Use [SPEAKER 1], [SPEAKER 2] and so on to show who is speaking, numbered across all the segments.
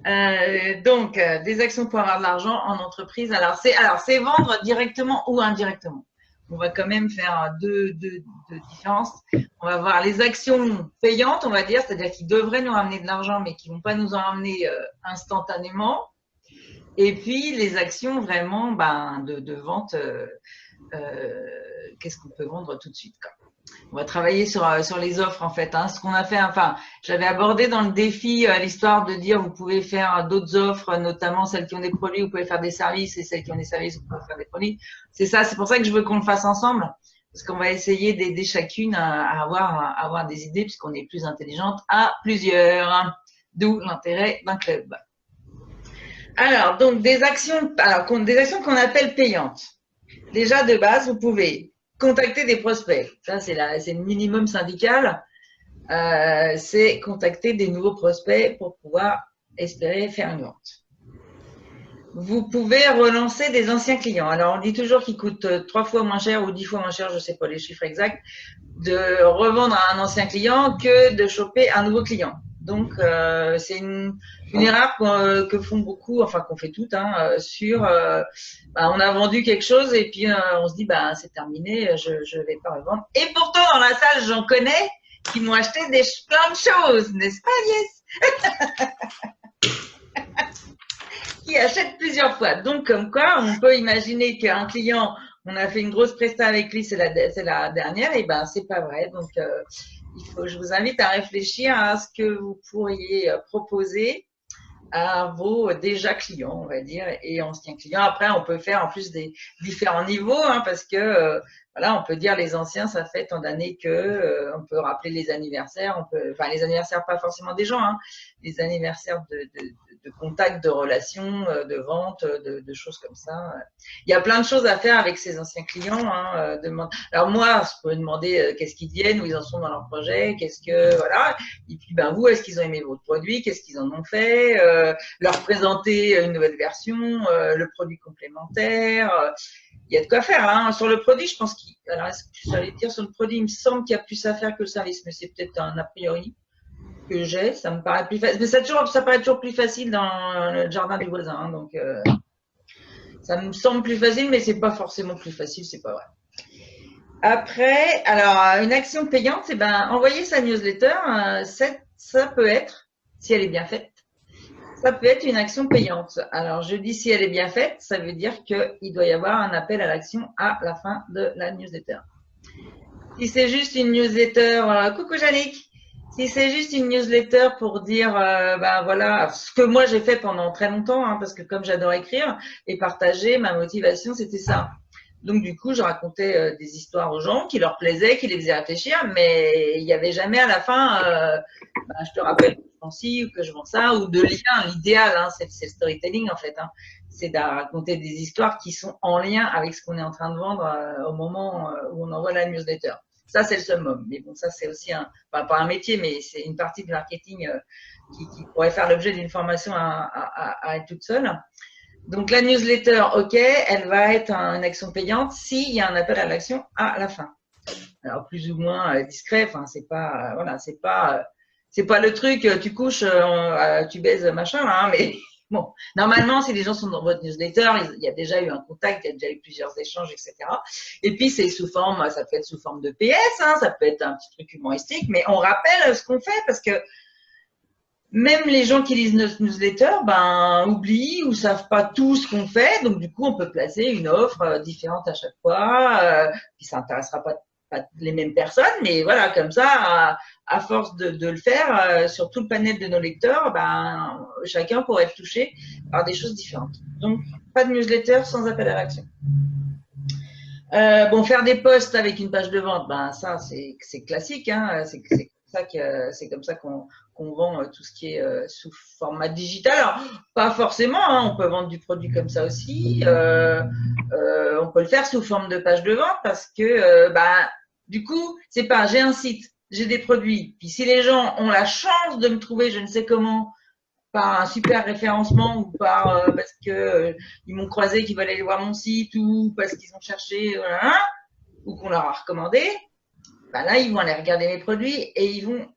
[SPEAKER 1] Des actions pour avoir de l'argent en entreprise. C'est vendre directement ou indirectement. On va quand même faire deux différences. On va voir les actions payantes, on va dire, c'est-à-dire qui devraient nous ramener de l'argent, mais qui ne vont pas nous en ramener instantanément. Et puis les actions vraiment de vente, qu'est-ce qu'on peut vendre tout de suite, quoi. On va travailler sur les offres en fait. Hein. Ce qu'on a fait, enfin, j'avais abordé dans le défi l'histoire de dire vous pouvez faire d'autres offres, notamment celles qui ont des produits, vous pouvez faire des services, et celles qui ont des services, vous pouvez faire des produits. C'est ça, c'est pour ça que je veux qu'on le fasse ensemble, parce qu'on va essayer d'aider chacune à avoir des idées, puisqu'on est plus intelligente à plusieurs. D'où l'intérêt d'un club. Alors, donc des actions qu'on appelle payantes. Déjà de base, vous pouvez contacter des prospects. Ça, c'est le minimum syndical. C'est contacter des nouveaux prospects pour pouvoir espérer faire une vente. Vous pouvez relancer des anciens clients. Alors, on dit toujours qu'ils coûtent 3 fois moins cher ou 10 fois moins cher, je ne sais pas les chiffres exacts, de revendre à un ancien client que de choper un nouveau client. Donc, c'est une erreur que font beaucoup, enfin qu'on fait toutes, hein, on a vendu quelque chose et puis on se dit c'est terminé, je vais pas revendre. Et pourtant dans la salle j'en connais qui m'ont acheté plein de choses, n'est-ce pas, Yes? Qui achètent plusieurs fois. Donc comme quoi on peut imaginer qu'un client, on a fait une grosse presta avec lui, c'est la dernière, et c'est pas vrai. Donc je vous invite à réfléchir à ce que vous pourriez proposer à vos déjà clients, on va dire, et anciens clients. Après, on peut faire en plus des différents niveaux, hein, parce que on peut dire les anciens, ça fait tant d'années que on peut rappeler les anniversaires, les anniversaires pas forcément des gens, hein, les anniversaires de contacts, de relations, de ventes, de choses comme ça. Il y a plein de choses à faire avec ces anciens clients. Hein, alors moi, je peux demander qu'est-ce qu'ils deviennent, où ils en sont dans leur projet, voilà. Et puis vous, est-ce qu'ils ont aimé votre produit, qu'est-ce qu'ils en ont fait, leur présenter une nouvelle version, le produit complémentaire. Il y a de quoi faire. Hein. Sur le produit, je pense alors est-ce que j'allais dire sur le produit, il me semble qu'il y a plus à faire que le service, mais c'est peut-être un a priori que j'ai, ça me paraît plus facile. Mais ça paraît toujours plus facile dans le jardin du voisin. Hein, donc, ça me semble plus facile, mais c'est pas forcément plus facile, c'est pas vrai. Après, alors, une action payante, c'est envoyer sa newsletter. Ça peut être, si elle est bien faite, ça peut être une action payante. Alors, je dis si elle est bien faite, ça veut dire qu'il doit y avoir un appel à l'action à la fin de la newsletter. Si c'est juste une newsletter, coucou Yannick, si c'est juste une newsletter pour dire, voilà, ce que moi j'ai fait pendant très longtemps, hein, parce que comme j'adore écrire et partager, ma motivation c'était ça. Donc du coup, je racontais des histoires aux gens qui leur plaisaient, qui les faisaient réfléchir, mais il n'y avait jamais à la fin, je te rappelle que je vends ci ou que je vends ça, ou de lien. L'idéal, hein, c'est le storytelling en fait. Hein. C'est de raconter des histoires qui sont en lien avec ce qu'on est en train de vendre au moment où on envoie la newsletter. Ça, c'est le summum. Mais bon, ça, c'est aussi pas un métier, mais c'est une partie du marketing qui pourrait faire l'objet d'une formation à être toute seule. Donc, la newsletter, OK, elle va être une action payante s'il y a un appel à l'action à la fin. Alors, plus ou moins discret, enfin, c'est pas, c'est pas le truc, tu couches, tu baises, machin, là, hein, mais bon, normalement, si les gens sont dans votre newsletter, il y a déjà eu un contact, il y a déjà eu plusieurs échanges, etc. Et puis, c'est sous forme, ça peut être sous forme de PS, hein, ça peut être un petit truc humoristique, mais on rappelle ce qu'on fait parce que même les gens qui lisent notre newsletter, oublient ou savent pas tout ce qu'on fait. Donc, du coup, on peut placer une offre différente à chaque fois. Puis, ça n'intéressera pas les mêmes personnes, mais voilà, comme ça, à force de le faire sur tout le panel de nos lecteurs, chacun pourrait être touché par des choses différentes. Donc, pas de newsletter sans appel à l'action. Faire des posts avec une page de vente, ça, c'est classique. Hein, c'est comme ça qu'on vend tout ce qui est sous format digital. Alors, pas forcément, hein, on peut vendre du produit comme ça aussi. On peut le faire sous forme de page de vente parce que, du coup, c'est pas j'ai un site, j'ai des produits. Puis si les gens ont la chance de me trouver, je ne sais comment, par un super référencement ou parce que ils m'ont croisé, qu'ils veulent aller voir mon site ou parce qu'ils ont cherché, ou qu'on leur a recommandé. Là, ils vont aller regarder mes produits et ils vont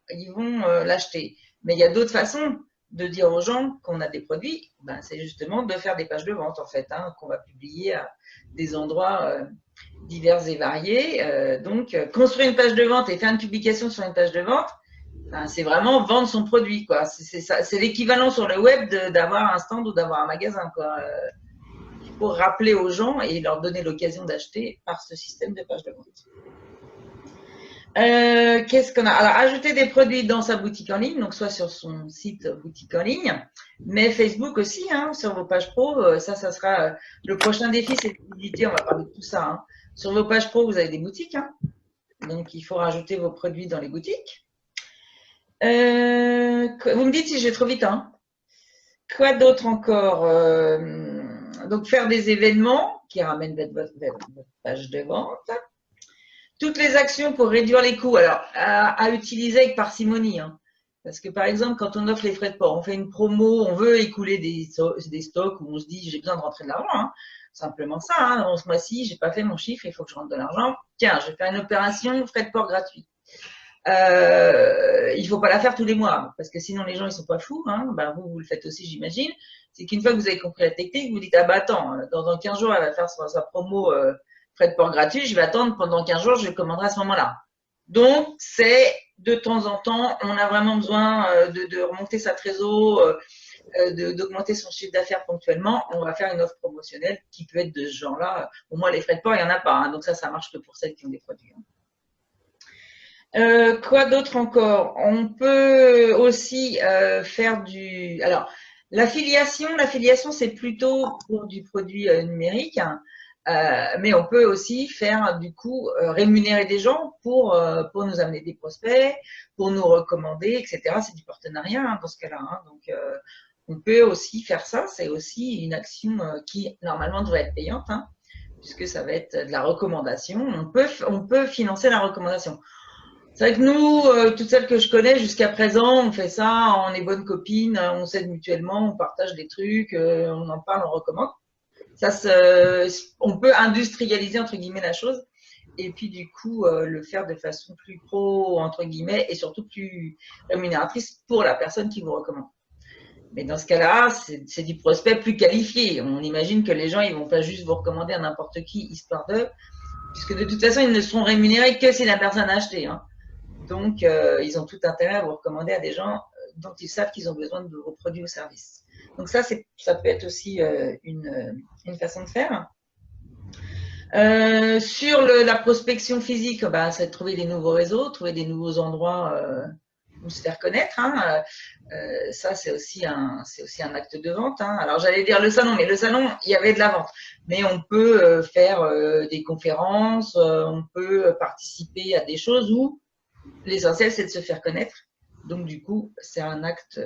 [SPEAKER 1] l'acheter. Mais il y a d'autres façons. de dire aux gens qu'on a des produits, ben, c'est justement de faire des pages de vente en fait, hein, qu'on va publier à des endroits divers et variés. Donc, construire une page de vente et faire une publication sur une page de vente, ben, c'est vraiment vendre son produit, quoi. C'est l'équivalent sur le web d'avoir un stand ou d'avoir un magasin, quoi. Il faut rappeler aux gens et leur donner l'occasion d'acheter par ce système de page de vente. Qu'est-ce qu'on a? Alors, ajouter des produits dans sa boutique en ligne, donc soit sur son site boutique en ligne, mais Facebook aussi, hein, sur vos pages pro. Ça sera le prochain défi, c'est de visibilité. On va parler de tout ça. Hein. Sur vos pages pro, vous avez des boutiques, hein, donc il faut rajouter vos produits dans les boutiques. Vous me dites si je vais trop vite. Hein. Quoi d'autre encore? Donc faire des événements qui ramènent votre page de vente. Toutes les actions pour réduire les coûts, alors à utiliser avec parcimonie. Hein. Parce que par exemple, quand on offre les frais de port, on fait une promo, on veut écouler des stocks où on se dit j'ai besoin de rentrer de l'argent. Hein. Simplement ça, hein. Ce mois-ci, j'ai pas fait mon chiffre, il faut que je rentre de l'argent. Tiens, je vais faire une opération frais de port gratuit. Il faut pas la faire tous les mois, parce que sinon les gens ils sont pas fous. Hein. Ben, vous le faites aussi, j'imagine. C'est qu'une fois que vous avez compris la technique, vous dites ah bah attends, dans 15 jours elle va faire sa promo frais de port gratuit, je vais attendre pendant 15 jours, je commanderai à ce moment-là. Donc, c'est de temps en temps, on a vraiment besoin de remonter sa trésor, d'augmenter son chiffre d'affaires ponctuellement. On va faire une offre promotionnelle qui peut être de ce genre-là. Au moins, les frais de port, il n'y en a pas. Hein, donc, ça marche que pour celles qui ont des produits. Hein. Quoi d'autre encore? On peut aussi faire du… Alors, l'affiliation, c'est plutôt pour du produit numérique. Hein. Mais on peut aussi faire du coup rémunérer des gens pour nous amener des prospects, pour nous recommander, etc. C'est du partenariat hein, dans ce cas-là. Hein. Donc on peut aussi faire ça. C'est aussi une action qui normalement devrait être payante, hein, puisque ça va être de la recommandation. On peut financer la recommandation. C'est vrai que nous, toutes celles que je connais jusqu'à présent, on fait ça, on est bonnes copines, on s'aide mutuellement, on partage des trucs, on en parle, on recommande. On peut industrialiser entre guillemets la chose et puis du coup le faire de façon plus pro entre guillemets et surtout plus rémunératrice pour la personne qui vous recommande. Mais dans ce cas-là, c'est du prospect plus qualifié. On imagine que les gens ils vont pas juste vous recommander à n'importe qui histoire de, puisque de toute façon ils ne seront rémunérés que si la personne a acheté. Hein. Donc ils ont tout intérêt à vous recommander à des gens dont ils savent qu'ils ont besoin de vos produits ou services. Donc ça peut être aussi une façon de faire. Sur la prospection physique, bah, c'est de trouver des nouveaux réseaux, trouver des nouveaux endroits où se faire connaître. Hein. Ça, c'est aussi un acte de vente. Hein. Alors j'allais dire le salon, mais le salon, il y avait de la vente. Mais on peut faire des conférences, on peut participer à des choses où l'essentiel, c'est de se faire connaître. Donc du coup, c'est un acte…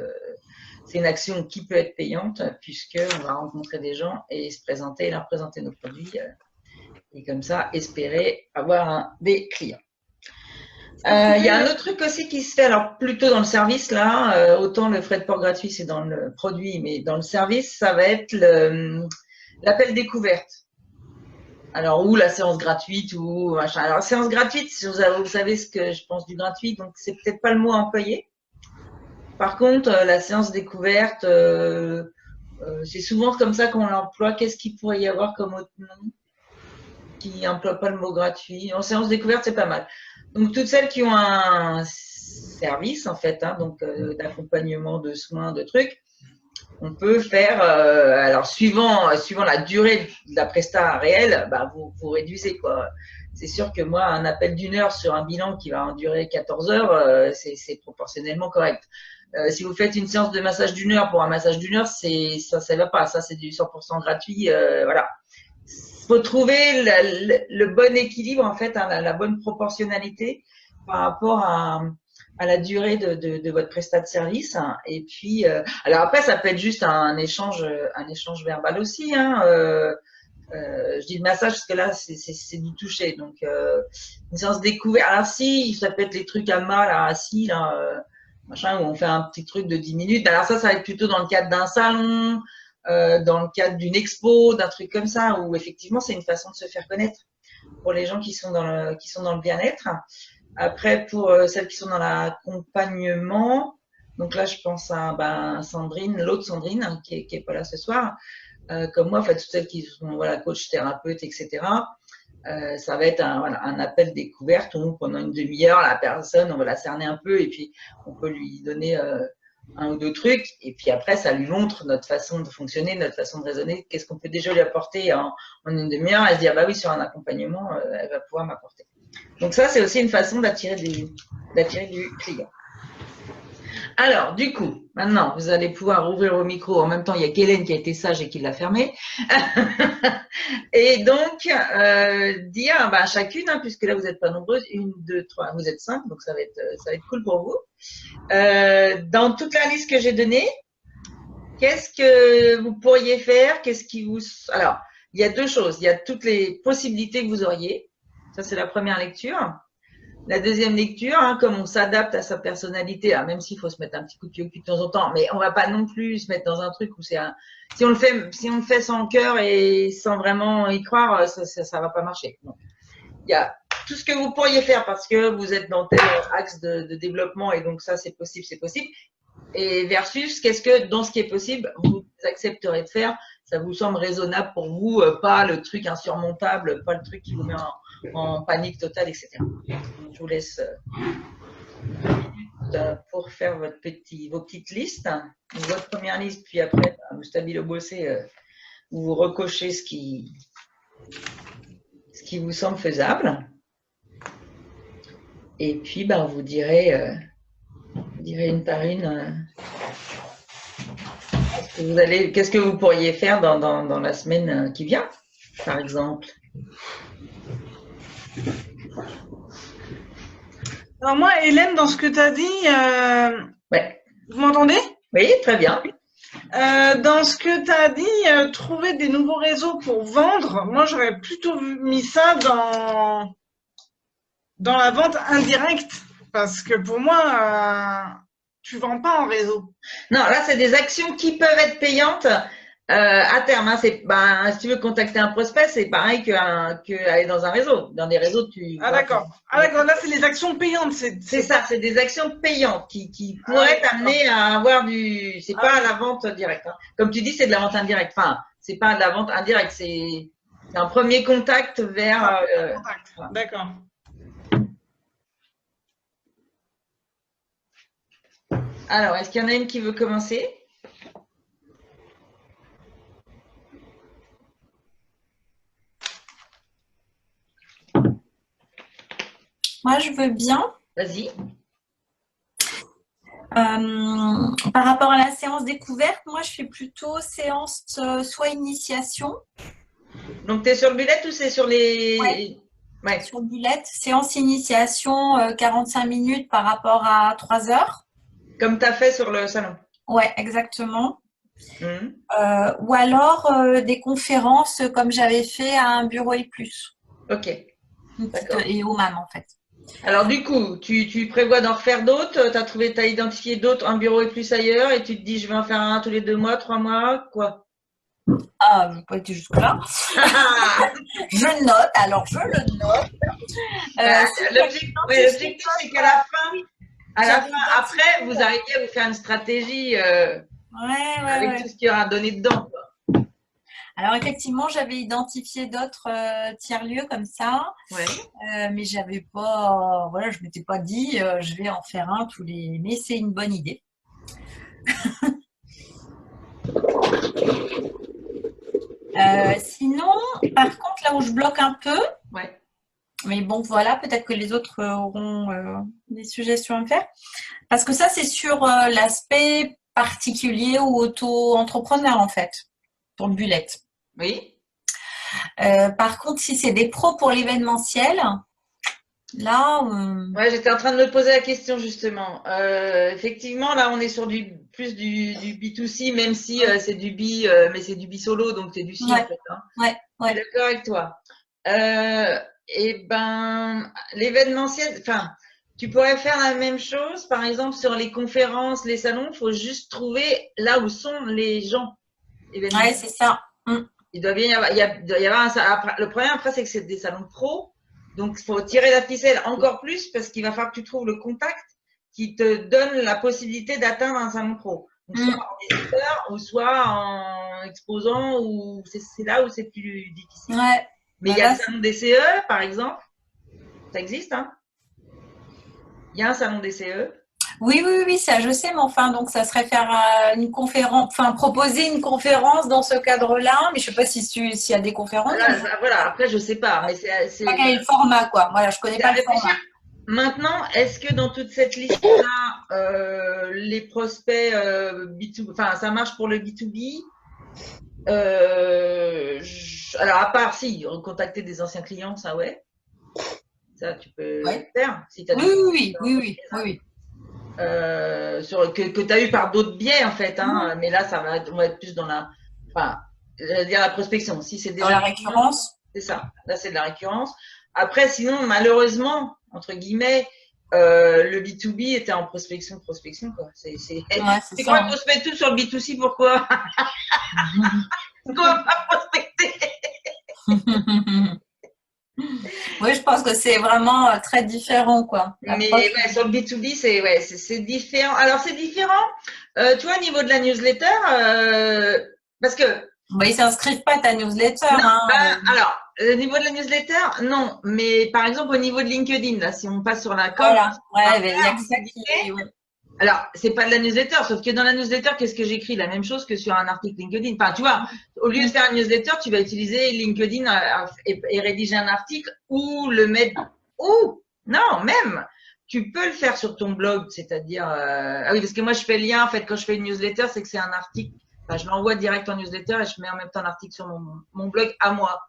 [SPEAKER 1] c'est une action qui peut être payante puisqu'on va rencontrer des gens et se présenter, leur présenter nos produits et comme ça, espérer avoir des clients. Il y a un autre truc aussi qui se fait, alors plutôt dans le service là, autant le frais de port gratuit c'est dans le produit, mais dans le service, ça va être l'appel découverte. Alors, ou la séance gratuite, ou machin. Alors, séance gratuite, vous savez ce que je pense du gratuit, donc c'est peut-être pas le mot employé. Par contre, la séance découverte, c'est souvent comme ça qu'on l'emploie. Qu'est-ce qu'il pourrait y avoir comme autre nom qui n'emploie pas le mot gratuit? En séance découverte, c'est pas mal. Donc, toutes celles qui ont un service, en fait, hein, donc d'accompagnement, de soins, de trucs, on peut faire, alors suivant la durée de la presta réelle, bah, vous réduisez, quoi. C'est sûr que moi, un appel d'1 heure sur un bilan qui va en durer 14 heures, c'est proportionnellement correct. Si vous faites une séance de massage d'1 heure pour un massage d'1 heure, ça va pas. Ça, c'est du 100% gratuit. Voilà. Faut trouver le bon équilibre, en fait, hein, la bonne proportionnalité par rapport à la durée de votre prestat de service. Hein. Et puis, alors après, ça peut être juste un échange verbal aussi. Hein. Je dis le massage parce que là, c'est du toucher. Donc, une séance découverte. Alors si, ça peut être les trucs à mal, là, assis, là, machin, où on fait un petit truc de 10 minutes. Alors ça va être plutôt dans le cadre d'un salon, dans le cadre d'une expo, d'un truc comme ça, où effectivement, c'est une façon de se faire connaître pour les gens qui sont dans le bien-être. Après, pour celles qui sont dans l'accompagnement, Donc là, je pense à Sandrine, l'autre Sandrine, hein, qui est pas là ce soir. Comme moi, en fait, toutes celles qui sont voilà, coach, thérapeute, etc. Ça va être un appel découverte où pendant une demi-heure, la personne, on va la cerner un peu et puis on peut lui donner un ou deux trucs. Et puis après, ça lui montre notre façon de fonctionner, notre façon de raisonner. Qu'est-ce qu'on peut déjà lui apporter en une demi-heure? Elle se dit, ah bah oui, sur un accompagnement, elle va pouvoir m'apporter. Donc ça, c'est aussi une façon d'attirer du client. Alors, du coup, maintenant, vous allez pouvoir ouvrir vos micros. En même temps, il y a Kélène qui a été sage et qui l'a fermé. Et donc, dire chacune, hein, puisque là, vous n'êtes pas nombreuses, 1, 2, 3, vous êtes 5, donc ça va être cool pour vous. Dans toute la liste que j'ai donnée, qu'est-ce que vous pourriez faire? Alors, il y a deux choses. Il y a toutes les possibilités que vous auriez. Ça, c'est la première lecture. La deuxième lecture, hein, comme on s'adapte à sa personnalité, hein, même s'il faut se mettre un petit coup de pied au cul de temps en temps, mais on va pas non plus se mettre dans un truc où si on le fait sans cœur et sans vraiment y croire, ça va pas marcher. Donc, il y a tout ce que vous pourriez faire parce que vous êtes dans tel axe de développement et donc ça c'est possible. Et versus qu'est-ce que dans ce qui est possible vous accepterez de faire, ça vous semble raisonnable pour vous, pas le truc insurmontable, pas le truc qui vous met en panique totale, etc. Je vous laisse 2 minutes pour faire vos petites listes, votre première liste, puis après, vous stabilo bossez, vous recochez ce qui vous semble faisable. Et puis, vous direz une par une qu'est-ce que vous pourriez faire dans la semaine qui vient, par exemple.
[SPEAKER 2] Alors moi, Hélène, dans ce que tu as dit,
[SPEAKER 1] ouais.
[SPEAKER 2] Vous m'entendez?
[SPEAKER 1] Oui, très bien.
[SPEAKER 2] Dans ce que tu as dit, trouver des nouveaux réseaux pour vendre, moi j'aurais plutôt mis ça dans la vente indirecte, parce que pour moi, tu vends pas en réseau.
[SPEAKER 1] Non, là c'est des actions qui peuvent être payantes à terme. Hein, si tu veux contacter un prospect, c'est pareil qu'aller dans un réseau. Dans des réseaux,
[SPEAKER 2] d'accord. Là c'est les actions payantes.
[SPEAKER 1] C'est ça, c'est des actions payantes qui pourraient t'amener à avoir du. C'est pas la vente directe. Hein. Comme tu dis, c'est de la vente indirecte. Enfin, c'est pas de la vente indirecte, c'est un premier contact vers.
[SPEAKER 2] Voilà. D'accord.
[SPEAKER 1] Alors, est-ce qu'il y en a une qui veut commencer?
[SPEAKER 3] Moi, je veux bien.
[SPEAKER 1] Vas-y.
[SPEAKER 3] Par rapport à la séance découverte, moi, je fais plutôt séance soit initiation.
[SPEAKER 1] Donc, tu es sur le bullet ou c'est sur les…
[SPEAKER 3] Ouais. Sur le bullet, séance initiation, 45 minutes par rapport à 3 heures.
[SPEAKER 1] Comme tu as fait sur le salon.
[SPEAKER 3] Ouais, exactement. Ou alors des conférences comme j'avais fait à un bureau et plus.
[SPEAKER 1] Ok.
[SPEAKER 3] Et au MAM, en fait.
[SPEAKER 1] Alors, du coup, tu prévois d'en refaire d'autres? Tu as identifié d'autres, un bureau et plus ailleurs, et tu te dis, je vais en faire un tous les 2 mois, 3 mois, quoi?
[SPEAKER 3] Ah, je n'ai pas été jusque-là. Je note, alors je le note.
[SPEAKER 1] L'objectif, c'est qu'à la fin, après, vous arriviez à vous faire une stratégie avec tout ce qu'il y aura donné dedans. Quoi.
[SPEAKER 3] Alors, effectivement, j'avais identifié d'autres tiers-lieux comme ça, mais j'avais pas, je m'étais pas dit, je vais en faire un tous les… Mais c'est une bonne idée. Sinon, par contre, là où je bloque un peu, mais bon, voilà, peut-être que les autres auront des suggestions à me faire, parce que ça, c'est sur l'aspect particulier ou auto-entrepreneur, en fait, pour le bullet.
[SPEAKER 1] Oui.
[SPEAKER 3] Par contre, si c'est des pros pour l'événementiel, là…
[SPEAKER 1] Ouais, j'étais en train de me poser la question, justement. Effectivement, là, on est sur plus du B2C, même si c'est du B, mais c'est du B solo, donc c'est du C, en fait. Hein. Je suis d'accord avec toi. L'événementiel, tu pourrais faire la même chose, par exemple, sur les conférences, les salons, il faut juste trouver là où sont les gens.
[SPEAKER 3] Ouais, c'est ça.
[SPEAKER 1] Il doit bien y avoir le problème après, c'est que c'est des salons pro, donc il faut tirer la ficelle encore plus parce qu'il va falloir que tu trouves le contact qui te donne la possibilité d'atteindre un salon pro. Donc, soit en éditeur ou soit en exposant, ou c'est là où c'est plus difficile.
[SPEAKER 3] Ouais.
[SPEAKER 1] Mais il y a le salon des CE, par exemple. Ça existe, hein? Il y a un salon des CE.
[SPEAKER 3] Oui, ça je sais, mais enfin, donc ça serait faire une conférence, enfin proposer une conférence dans ce cadre-là, mais je sais pas s'il y a des conférences.
[SPEAKER 1] Voilà, après je sais pas, mais c'est
[SPEAKER 3] pas quel est le format, quoi. Voilà, je connais pas le format.
[SPEAKER 1] Maintenant, est-ce que dans toute cette liste-là, les prospects B2B, enfin ça marche pour le B2B? Alors à part si recontacter des anciens clients, ça ouais. Ça tu peux le faire. Si
[SPEAKER 3] Oui.
[SPEAKER 1] Que tu as eu par d'autres biais en fait, hein, mais là on va être plus dans la, enfin, j'allais dire la prospection. Si c'est déjà
[SPEAKER 3] dans la récurrence,
[SPEAKER 1] c'est ça. Là c'est de la récurrence. Après, sinon malheureusement entre guillemets, le B2B était en prospection quoi. C'est quand même prospecter tout sur le B2C, pourquoi? On va pas prospecter.
[SPEAKER 3] Oui, je pense que c'est vraiment très différent, quoi.
[SPEAKER 1] Mais ouais, sur le B2B, c'est différent. Alors, c'est différent, tu vois, au niveau de la newsletter, parce que…
[SPEAKER 3] Ils ne s'inscrivent pas à ta newsletter.
[SPEAKER 1] Non, hein. Alors, au niveau de la newsletter, non. Mais par exemple, au niveau de LinkedIn, là, si on passe sur la com…
[SPEAKER 3] Voilà, il y a que ça qui…
[SPEAKER 1] Alors, c'est pas de la newsletter, sauf que dans la newsletter, qu'est-ce que j'écris? La même chose que sur un article LinkedIn. Enfin, tu vois, au lieu de faire une newsletter, tu vas utiliser LinkedIn et rédiger un article ou le mettre… Ou, non, même, tu peux le faire sur ton blog, c'est-à-dire… ah oui, parce que moi, je fais le lien, en fait, quand je fais une newsletter, c'est que c'est un article. Enfin, je l'envoie direct en newsletter et je mets en même temps l'article sur mon blog à moi.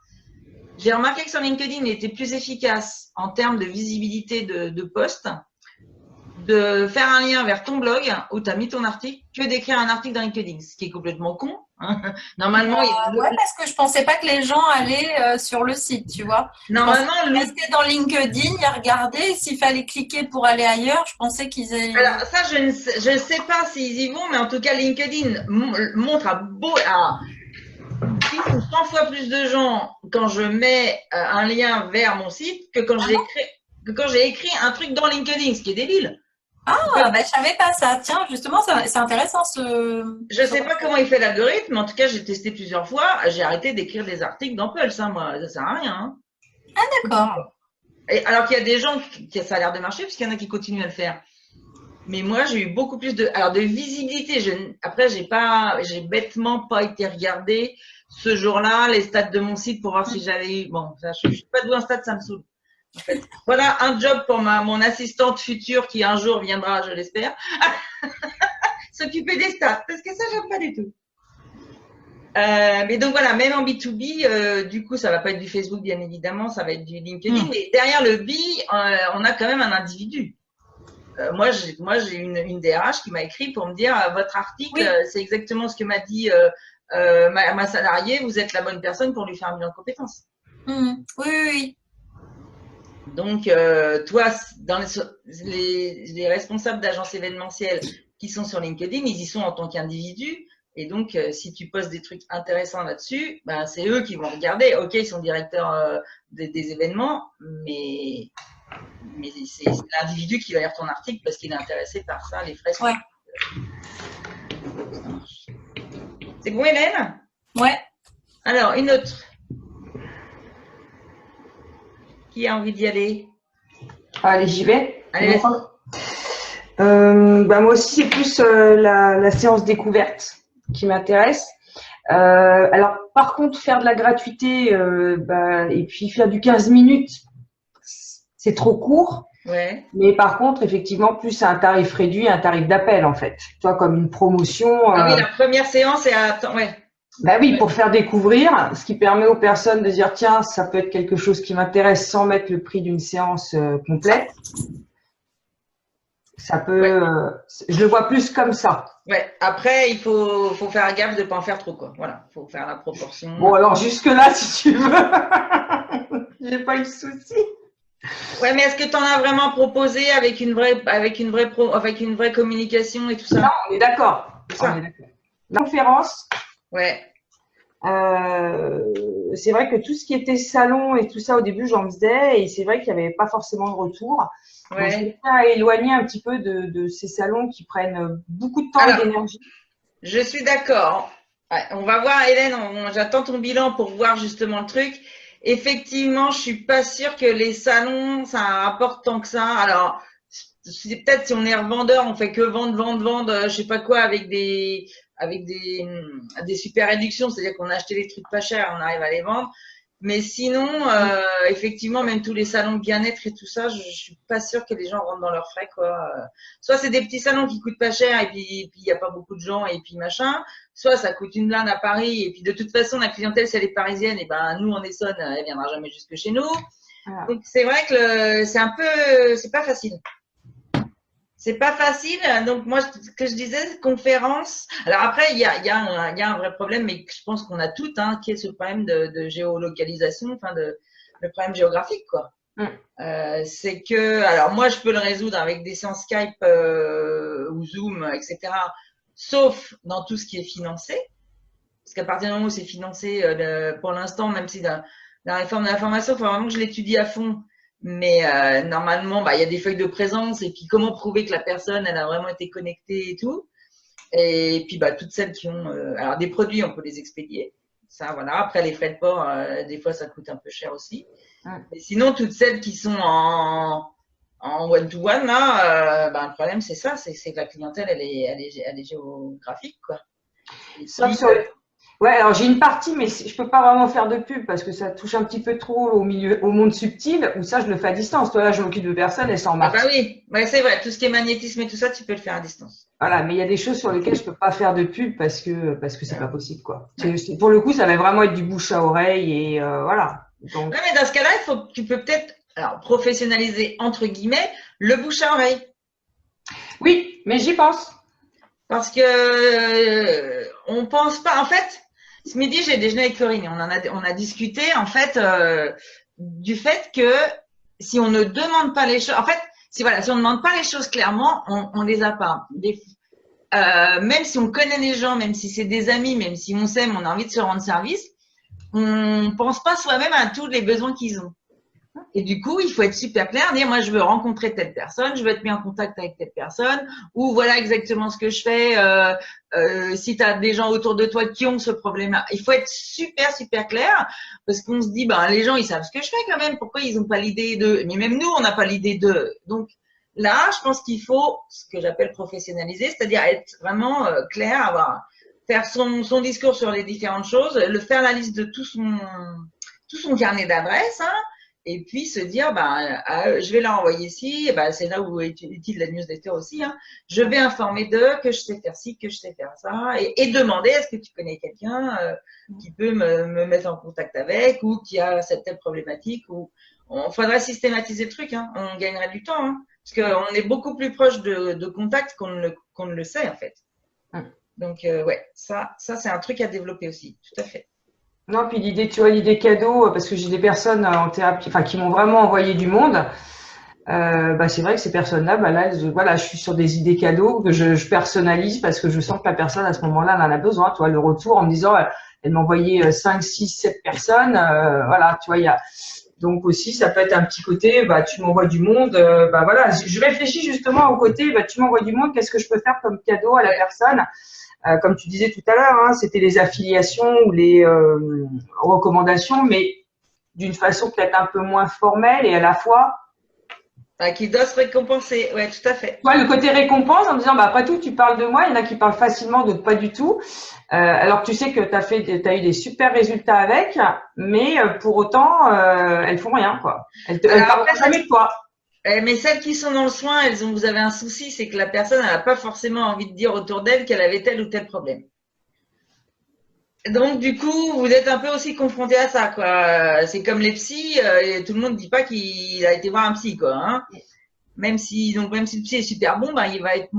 [SPEAKER 1] J'ai remarqué que sur LinkedIn, il était plus efficace en termes de visibilité de post, de faire un lien vers ton blog où tu as mis ton article que d'écrire un article dans LinkedIn, ce qui est complètement con. Hein. Normalement,
[SPEAKER 3] parce que je pensais pas que les gens allaient sur le site, tu vois.
[SPEAKER 1] Normalement,
[SPEAKER 3] ils restaient dans LinkedIn, ils regardaient, s'il fallait cliquer pour aller ailleurs, je pensais qu'ils allaient…
[SPEAKER 1] Alors ça, je ne sais pas s'ils y vont, mais en tout cas, LinkedIn montre à 100 fois plus de gens quand je mets un lien vers mon site que quand j'ai écrit un truc dans LinkedIn, ce qui est débile.
[SPEAKER 3] Ah, je savais pas ça. Tiens, justement, c'est intéressant
[SPEAKER 1] Je sais pas comment il fait l'algorithme, mais en tout cas, j'ai testé plusieurs fois. J'ai arrêté d'écrire des articles dans Pulse, hein, moi. Ça sert à rien. Hein.
[SPEAKER 3] Ah, d'accord.
[SPEAKER 1] Et alors qu'il y a des gens qui ça a l'air de marcher, puisqu'il y en a qui continuent à le faire. Mais moi, j'ai eu beaucoup plus de visibilité. Après, j'ai bêtement pas été regarder ce jour-là les stats de mon site pour voir si j'avais eu. Bon, je suis pas douée en stats, ça me saoule. En fait, voilà un job pour mon assistante future qui un jour viendra, je l'espère, s'occuper des stats, parce que ça, j'aime pas du tout. Mais donc voilà, même en B2B, du coup, ça va pas être du Facebook, bien évidemment, ça va être du LinkedIn. Mais derrière le B, on a quand même un individu. Moi, j'ai une DRH qui m'a écrit pour me dire votre article, c'est exactement ce que m'a dit ma salariée, vous êtes la bonne personne pour lui faire un bilan de compétences.
[SPEAKER 3] Oui.
[SPEAKER 1] Donc, toi, dans les responsables d'agences événementielles qui sont sur LinkedIn, ils y sont en tant qu'individus. Et donc, si tu postes des trucs intéressants là-dessus, ben, c'est eux qui vont regarder. Ok, ils sont directeurs des événements, mais c'est l'individu qui va lire ton article parce qu'il est intéressé par ça, les frais.
[SPEAKER 3] Ouais.
[SPEAKER 1] C'est bon, Hélène?
[SPEAKER 3] Ouais.
[SPEAKER 1] Alors, une autre. Qui a envie d'y aller?
[SPEAKER 4] Allez, j'y vais.
[SPEAKER 1] Allez,
[SPEAKER 4] moi aussi, c'est plus la séance découverte qui m'intéresse. Alors, par contre, faire de la gratuité et puis faire du 15 minutes, c'est trop court.
[SPEAKER 1] Ouais.
[SPEAKER 4] Mais par contre, effectivement, plus un tarif réduit, un tarif d'appel, en fait. Tu vois, comme une promotion.
[SPEAKER 1] Ah oui, la première séance est à… Ouais.
[SPEAKER 4] Ben oui, pour faire découvrir, ce qui permet aux personnes de dire tiens, ça peut être quelque chose qui m'intéresse sans mettre le prix d'une séance complète. Ça peut, je le vois plus comme ça.
[SPEAKER 1] Ouais. Après, il faut faire gaffe de ne pas en faire trop, quoi. Voilà, il faut faire la proportion.
[SPEAKER 4] Bon, alors jusque-là, si tu veux, j'ai pas eu de souci.
[SPEAKER 1] Ouais, mais est-ce que tu en as vraiment proposé avec une vraie communication et tout ça?
[SPEAKER 4] Non, on est d'accord. La conférence.
[SPEAKER 1] Ouais.
[SPEAKER 4] C'est vrai que tout ce qui était salon et tout ça, au début, j'en faisais et c'est vrai qu'il n'y avait pas forcément de retour. Donc, je m'étais éloignée un petit peu de ces salons qui prennent beaucoup de temps et d'énergie.
[SPEAKER 1] Je suis d'accord. Ouais, on va voir, Hélène, j'attends ton bilan pour voir justement le truc. Effectivement, je suis pas sûre que les salons, ça rapporte tant que ça. Alors, c'est peut-être si on est revendeur, on fait que vendre, je sais pas quoi, avec des super réductions, c'est-à-dire qu'on a acheté des trucs pas chers, on arrive à les vendre. Mais sinon, effectivement, même tous les salons de bien-être et tout ça, je suis pas sûre que les gens rentrent dans leurs frais, quoi. Soit c'est des petits salons qui coûtent pas cher et puis il y a pas beaucoup de gens et puis machin. Soit ça coûte une blinde à Paris et puis de toute façon la clientèle, si elle est parisienne, et ben nous en Essonne, elle viendra jamais jusque chez nous. Voilà. Donc c'est vrai que c'est pas facile. C'est pas facile. Donc moi, ce que je disais, conférence. Alors après, il y a un vrai problème, mais je pense qu'on a tout, qui est ce problème de géolocalisation, enfin le problème géographique, quoi. C'est que, alors moi, je peux le résoudre avec des séances Skype ou Zoom, etc. Sauf dans tout ce qui est financé, parce qu'à partir du moment où c'est financé, pour l'instant, même si la réforme de la formation, il faut vraiment que je l'étudie à fond. Mais normalement, il y a des feuilles de présence et puis comment prouver que la personne, elle a vraiment été connectée et tout. Et puis toutes celles qui ont, alors des produits, on peut les expédier. Ça, voilà. Après les frais de port, des fois ça coûte un peu cher aussi. Mais sinon, toutes celles qui sont en one-to-one, là, le problème c'est ça, c'est que la clientèle, elle est géographique, quoi.
[SPEAKER 4] Ouais, alors j'ai une partie, mais je peux pas vraiment faire de pub parce que ça touche un petit peu trop au monde subtil, où ça je le fais à distance. Toi là, je m'occupe de personnes, elles s'en marquent.
[SPEAKER 1] Ah bah oui, ouais, c'est vrai, tout ce qui est magnétisme et tout ça, tu peux le faire à distance.
[SPEAKER 4] Voilà, mais il y a des choses sur lesquelles je peux pas faire de pub parce que c'est pas possible, quoi. Pour le coup, ça va vraiment être du bouche à oreille et voilà. Donc...
[SPEAKER 1] Ouais, mais dans ce cas-là, tu peux peut-être professionnaliser entre guillemets le bouche à oreille.
[SPEAKER 4] Oui, mais j'y pense.
[SPEAKER 1] Parce que on pense pas. En fait, ce midi, j'ai déjeuné avec Corinne et on a discuté en fait du fait que si on ne demande pas les choses, en fait, si on ne demande pas les choses clairement, on les a pas. Même si on connaît les gens, même si c'est des amis, même si on s'aime, on a envie de se rendre service, on pense pas soi-même à tous les besoins qu'ils ont. Et du coup, il faut être super clair, dire moi je veux rencontrer telle personne, je veux être mis en contact avec telle personne, ou voilà exactement ce que je fais. Si tu as des gens autour de toi qui ont ce problème-là, il faut être super super clair parce qu'on se dit les gens ils savent ce que je fais quand même, pourquoi ils n'ont pas l'idée de, mais même nous on n'a pas l'idée de. Donc là, je pense qu'il faut ce que j'appelle professionnaliser, c'est-à-dire être vraiment clair, faire son discours sur les différentes choses, faire la liste de tout son carnet d'adresses. Et puis se dire, je vais leur envoyer ci, c'est là où est utile la newsletter aussi. Je vais informer d'eux que je sais faire ci, que je sais faire ça, et demander est-ce que tu connais quelqu'un qui peut me mettre en contact avec ou qui a cette telle problématique. Ou on faudrait systématiser le truc, on gagnerait du temps, parce qu'on est beaucoup plus proche de contact qu'on ne le sait en fait. Donc ça c'est un truc à développer aussi, tout à fait.
[SPEAKER 4] Non, puis l'idée cadeau, parce que j'ai des personnes en thérapie, qui m'ont vraiment envoyé du monde. C'est vrai que ces personnes-là, je suis sur des idées cadeaux que je personnalise parce que je sens que la personne à ce moment-là elle en a besoin. Tu vois, le retour en me disant, elle m'a envoyé 5, 6, 7 personnes. Tu vois, donc aussi ça peut être un petit côté, tu m'envoies du monde. Je réfléchis justement au côté, tu m'envoies du monde, qu'est-ce que je peux faire comme cadeau à la personne? Comme tu disais tout à l'heure, c'était les affiliations ou les recommandations, mais d'une façon peut-être un peu moins formelle et à la fois
[SPEAKER 1] qui doit se récompenser. Ouais, tout à fait.
[SPEAKER 4] Ouais, le côté récompense en me disant, après tout, tu parles de moi, il y en a qui parlent facilement, d'autres pas du tout. Alors tu sais que t'as eu des super résultats avec, mais pour autant, elles font rien, quoi. Elles parlent jamais de toi.
[SPEAKER 1] Mais celles qui sont dans le soin, vous avez un souci, c'est que la personne n'a pas forcément envie de dire autour d'elle qu'elle avait tel ou tel problème. Donc, du coup, vous êtes un peu aussi confronté à ça, quoi. C'est comme les psys, tout le monde ne dit pas qu'il a été voir un psy, quoi. Même si le psy est super bon, il va être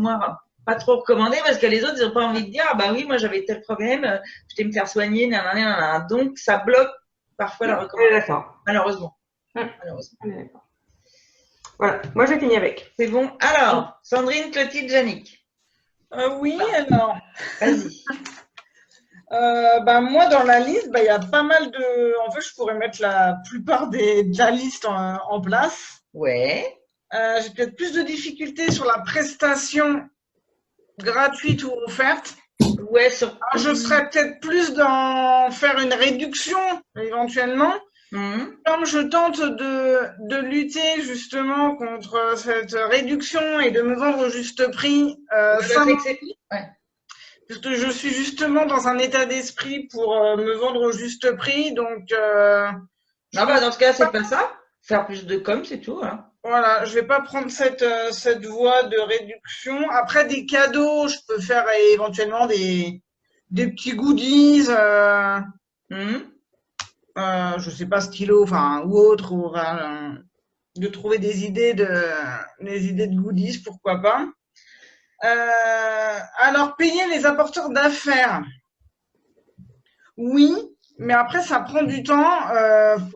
[SPEAKER 1] pas trop recommandé parce que les autres, ils n'ont pas envie de dire, oui, moi j'avais tel problème, je t'ai me faire soigner, nanana. Donc, ça bloque parfois la recommandation. Malheureusement. Malheureusement.
[SPEAKER 4] Voilà, moi je finis avec.
[SPEAKER 1] C'est bon. Alors, Sandrine, Clotilde, Jannick.
[SPEAKER 2] Oui, alors.
[SPEAKER 1] Vas-y.
[SPEAKER 2] Moi, dans la liste, il y a pas mal de… En fait, je pourrais mettre la plupart de la liste en place.
[SPEAKER 1] Ouais.
[SPEAKER 2] J'ai peut-être plus de difficultés sur la prestation gratuite ou offerte.
[SPEAKER 1] Ouais,
[SPEAKER 2] Je serais peut-être plus dans faire une réduction éventuellement. Comme je tente de lutter justement contre cette réduction et de me vendre au juste prix, parce que je suis justement dans un état d'esprit pour me vendre au juste prix. Donc,
[SPEAKER 1] dans ce cas, c'est pas ça. Faire plus de com, c'est tout. Hein.
[SPEAKER 2] Voilà, je vais pas prendre cette voie de réduction. Après, des cadeaux, je peux faire éventuellement des petits goodies. Je sais pas, stylo, ou autre, de trouver des idées de goodies, pourquoi pas. Alors, payer les apporteurs d'affaires. Oui, mais après, ça prend du temps.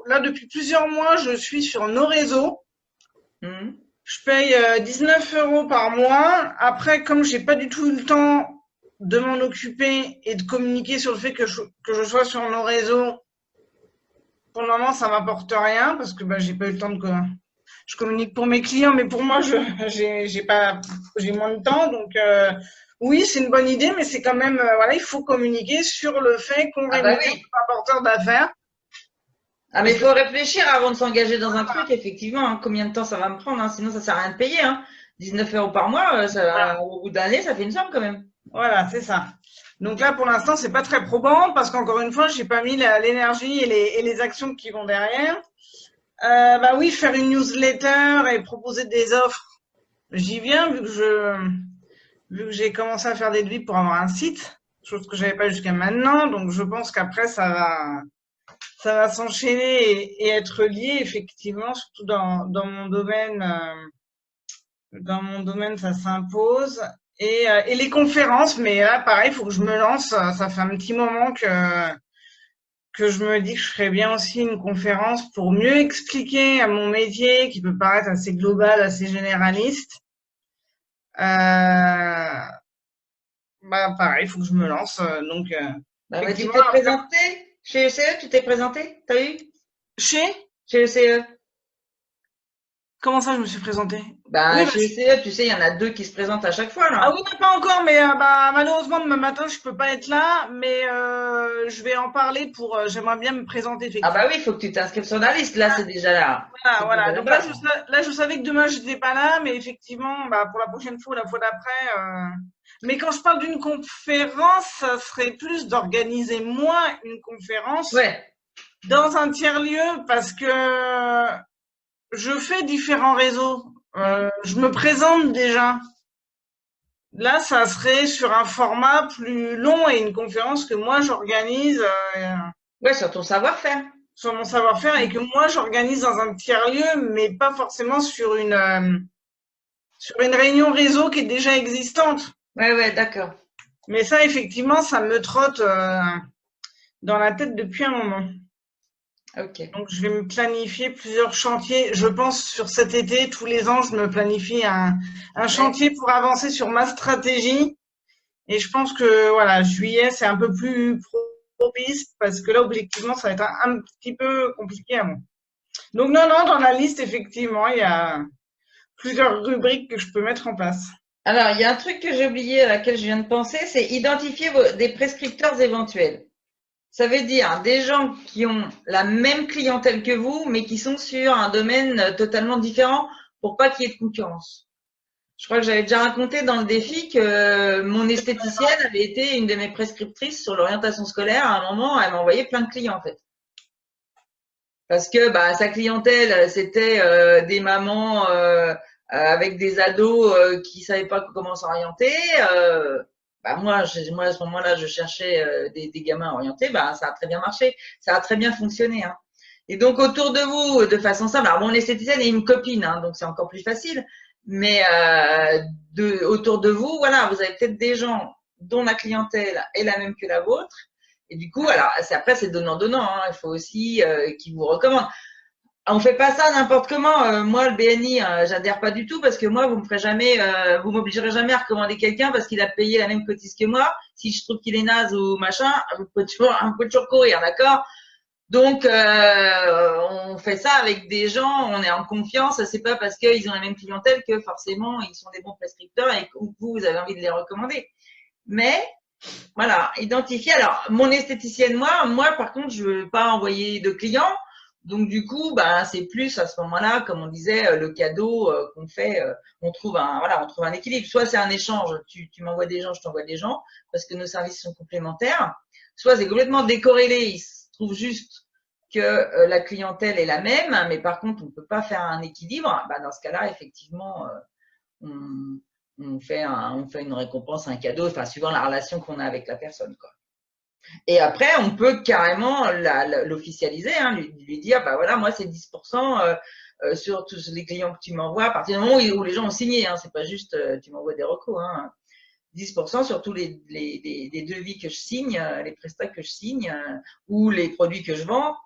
[SPEAKER 2] Là, depuis plusieurs mois, je suis sur nos réseaux. Je paye 19 € par mois. Après, comme j'ai pas du tout eu le temps de m'en occuper et de communiquer sur le fait que je sois sur nos réseaux, pour le moment, ça m'apporte rien parce que j'ai pas eu le temps de… Je communique pour mes clients, mais pour moi, j'ai moins de temps. Donc, oui, c'est une bonne idée, mais c'est quand même… il faut communiquer sur le fait qu'on rémunère les apporteurs d'affaires.
[SPEAKER 1] Ah, mais il faut réfléchir avant de s'engager dans un truc, effectivement. Hein, combien de temps ça va me prendre, hein, sinon ça sert à rien de payer. Hein. 19 € par mois, au bout d'année, ça fait une somme quand même.
[SPEAKER 2] Voilà, c'est ça. Donc là, pour l'instant, c'est pas très probant parce qu'encore une fois, j'ai pas mis l'énergie et les actions qui vont derrière. Oui, faire une newsletter et proposer des offres, j'y viens vu que j'ai commencé à faire des devis pour avoir un site, chose que j'avais pas jusqu'à maintenant. Donc je pense qu'après ça va s'enchaîner et être lié effectivement, surtout dans mon domaine. Dans mon domaine, ça s'impose. Et les conférences, mais là, pareil, il faut que je me lance. Ça fait un petit moment que je me dis que je ferais bien aussi une conférence pour mieux expliquer à mon métier, qui peut paraître assez global, assez généraliste. Pareil, il faut que je me lance. Donc,
[SPEAKER 1] tu t'es présenté chez ECE? Tu t'es présenté? T'as eu? Chez ECE.
[SPEAKER 2] Comment ça, je me suis présentée?
[SPEAKER 1] Chez ECE, tu sais, il y en a 2 qui se présentent à chaque fois, là.
[SPEAKER 2] Ah oui, non, pas encore, mais malheureusement, demain matin, je peux pas être là, mais je vais en parler j'aimerais bien me présenter, effectivement.
[SPEAKER 1] Ah oui, il faut que tu t'inscrives sur la liste, là, c'est déjà là.
[SPEAKER 2] Voilà. Donc là, je savais que demain, je n'étais pas là, mais effectivement, pour la prochaine fois ou la fois d'après… Mais quand je parle d'une conférence, ça serait plus d'organiser moi une conférence dans un tiers-lieu parce que je fais différents réseaux. Je me présente déjà. Là, ça serait sur un format plus long et une conférence que moi, j'organise.
[SPEAKER 1] Sur ton savoir-faire.
[SPEAKER 2] Sur mon savoir-faire et que moi, j'organise dans un tiers-lieu, mais pas forcément sur une réunion réseau qui est déjà existante.
[SPEAKER 1] Ouais, d'accord.
[SPEAKER 2] Mais ça, effectivement, ça me trotte dans la tête depuis un moment.
[SPEAKER 1] Ok.
[SPEAKER 2] Donc, je vais me planifier plusieurs chantiers. Je pense sur cet été, tous les ans, je me planifie un chantier pour avancer sur ma stratégie. Et je pense que juillet, c'est un peu plus propice parce que là, objectivement, ça va être un petit peu compliqué à moi. Donc, non, dans la liste, effectivement, il y a plusieurs rubriques que je peux mettre en place.
[SPEAKER 1] Alors, il y a un truc que j'ai oublié à laquelle je viens de penser, c'est identifier des prescripteurs éventuels. Ça veut dire des gens qui ont la même clientèle que vous, mais qui sont sur un domaine totalement différent pour pas qu'il y ait de concurrence. Je crois que j'avais déjà raconté dans le défi que mon esthéticienne avait été une de mes prescriptrices sur l'orientation scolaire. À un moment, elle m'envoyait plein de clients, en fait. Parce que sa clientèle, c'était des mamans avec des ados qui savaient pas comment s'orienter. Moi, à ce moment-là, je cherchais des gamins orientés. Ça a très bien marché. Ça a très bien fonctionné. Hein. Et donc, autour de vous, de façon simple, alors mon esthéticienne est une copine, hein, donc c'est encore plus facile. Mais autour de vous, vous avez peut-être des gens dont la clientèle est la même que la vôtre. Et du coup, après, c'est donnant-donnant. Hein. Il faut aussi qu'ils vous recommandent. On fait pas ça n'importe comment. Moi, le BNI, j'adhère pas du tout parce que moi, vous m'obligerez jamais à recommander quelqu'un parce qu'il a payé la même cotise que moi. Si je trouve qu'il est naze ou machin, vous pouvez toujours courir, d'accord? Donc, on fait ça avec des gens, on est en confiance. C'est pas parce qu'ils ont la même clientèle que forcément ils sont des bons prescripteurs et que vous avez envie de les recommander. Mais voilà, identifier. Alors, mon esthéticienne, moi, par contre, je veux pas envoyer de clients. Donc, du coup, c'est plus à ce moment-là, comme on disait, le cadeau qu'on fait. On trouve un équilibre. Soit c'est un échange, tu m'envoies des gens, je t'envoie des gens, parce que nos services sont complémentaires. Soit c'est complètement décorrélé. Il se trouve juste que la clientèle est la même, mais par contre, on ne peut pas faire un équilibre. Dans ce cas-là, effectivement, on fait une récompense, un cadeau, enfin, suivant la relation qu'on a avec la personne, quoi. Et après, on peut carrément l'officialiser, hein, lui dire, voilà, moi, c'est 10% sur tous les clients que tu m'envoies, à partir du moment où les gens ont signé, hein, c'est pas juste tu m'envoies des recos, hein, 10% sur tous les devis que je signe, les prestats que je signe, ou les produits que je vends,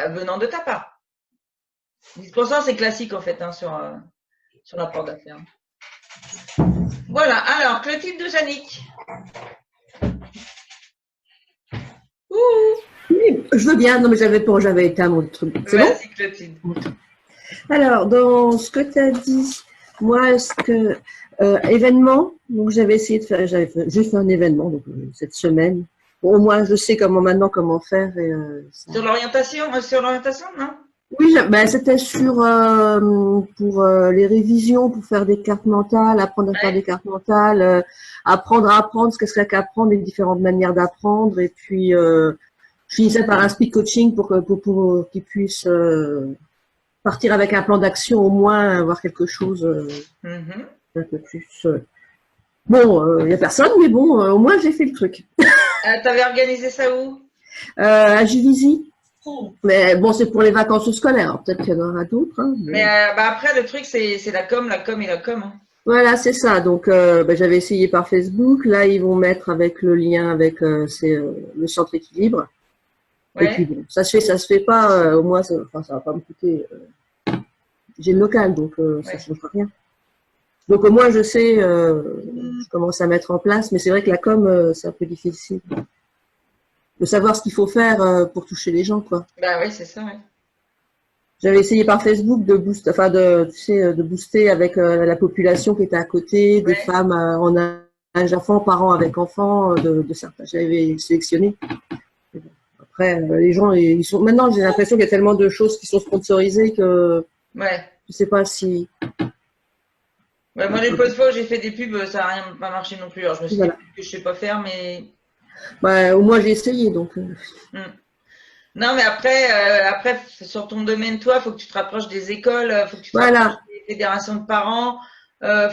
[SPEAKER 1] venant de ta part. 10%, c'est classique, en fait, hein, sur l'apport d'affaires. Voilà, alors, Clotilde de Janik.
[SPEAKER 5] Oui, je veux bien. Non, mais j'avais éteint mon truc. C'est bon?
[SPEAKER 1] Vas-y, Clotilde.
[SPEAKER 5] Alors, dans ce que tu as dit, moi, événement, donc j'avais essayé de faire, j'ai fait un événement donc, cette semaine. Bon, au moins, je sais comment faire. Et,
[SPEAKER 1] Sur l'orientation, non?
[SPEAKER 5] Oui, c'était pour les révisions, pour faire des cartes mentales, apprendre à faire des cartes mentales, apprendre à apprendre ce que c'est qu'apprendre, les différentes manières d'apprendre. Et puis, je finissais par un speed coaching pour qu'ils puissent partir avec un plan d'action, au moins avoir quelque chose un peu plus. Bon, il n'y a personne, mais bon, au moins j'ai fait le truc.
[SPEAKER 1] T'avais organisé ça où?
[SPEAKER 5] À Juvisy. Mais bon, c'est pour les vacances scolaires. Peut-être qu'il y en aura d'autres. Hein,
[SPEAKER 1] mais après, le truc, c'est la com et la com. Hein.
[SPEAKER 5] Voilà, c'est ça. Donc, j'avais essayé par Facebook. Là, ils vont mettre avec le lien avec le centre équilibre. Ouais. Et puis, bon, ça se fait pas. Au moins, ça va pas me coûter. J'ai le local, donc ça ne change rien. Donc, au moins, je sais, je commence à mettre en place. Mais c'est vrai que la com, c'est un peu difficile. De savoir ce qu'il faut faire pour toucher les gens, quoi.
[SPEAKER 1] Oui, c'est ça, oui.
[SPEAKER 5] J'avais essayé par Facebook de booster, de booster avec la population qui était à côté, des femmes en âge enfant, parents avec enfants, de certains. J'avais sélectionné. Après, les gens, ils sont. Maintenant, j'ai l'impression qu'il y a tellement de choses qui sont sponsorisées que. Je sais pas si.
[SPEAKER 1] Moi, les peu de fois où j'ai fait des pubs, ça n'a pas marché non plus. Alors, je me suis dit que je sais pas faire, mais.
[SPEAKER 5] Au moins, j'ai essayé, donc.
[SPEAKER 1] Non, mais après, sur ton domaine, toi, il faut que tu te rapproches des écoles, il faut que tu te rapproches des fédérations de parents,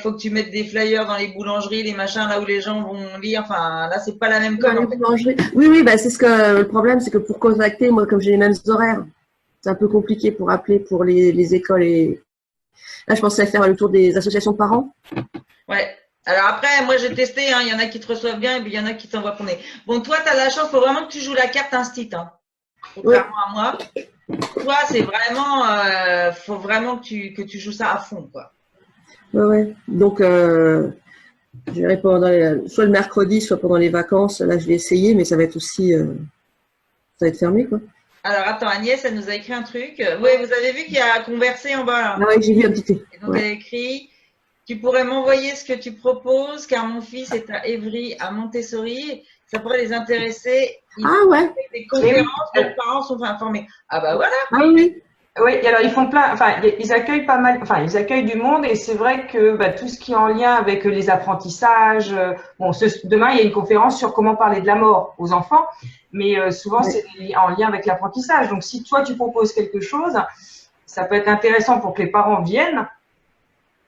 [SPEAKER 1] faut que tu mettes des flyers dans les boulangeries, les machins, là où les gens vont lire. Enfin, là, c'est pas la même com.
[SPEAKER 5] Oui, c'est ce que le problème, c'est que pour contacter, moi, comme j'ai les mêmes horaires, c'est un peu compliqué pour appeler pour les écoles. Et là, je pensais faire le tour des associations de parents.
[SPEAKER 1] Ouais. Alors après, moi j'ai testé, hein, il y en a qui te reçoivent bien et puis il y en a qui t'envoient pour nez. Bon, toi, tu as la chance, il faut vraiment que tu joues la carte instit. Hein. Contrairement à moi. Toi, c'est vraiment, faut vraiment que tu joues ça à fond, quoi.
[SPEAKER 5] Ouais. Donc, je dirais soit le mercredi, soit pendant les vacances. Là, je vais essayer, mais ça va être aussi, ça va être fermé, quoi.
[SPEAKER 1] Alors, attends, Agnès, elle nous a écrit un truc. Oui, vous avez vu qu'il y a conversé en bas, là.
[SPEAKER 5] Ah oui, j'ai vu un petit peu.
[SPEAKER 1] Et donc, elle a écrit... Tu pourrais m'envoyer ce que tu proposes, car mon fils est à Évry, à Montessori. Ça pourrait les intéresser. Ils font des conférences, leurs parents sont informés. Ah bah voilà.
[SPEAKER 4] Ah oui. Oui, alors ils font plein, ils accueillent pas mal, ils accueillent du monde et c'est vrai que tout ce qui est en lien avec les apprentissages. Demain il y a une conférence sur comment parler de la mort aux enfants, mais souvent c'est en lien avec l'apprentissage. Donc si toi tu proposes quelque chose, ça peut être intéressant pour que les parents viennent.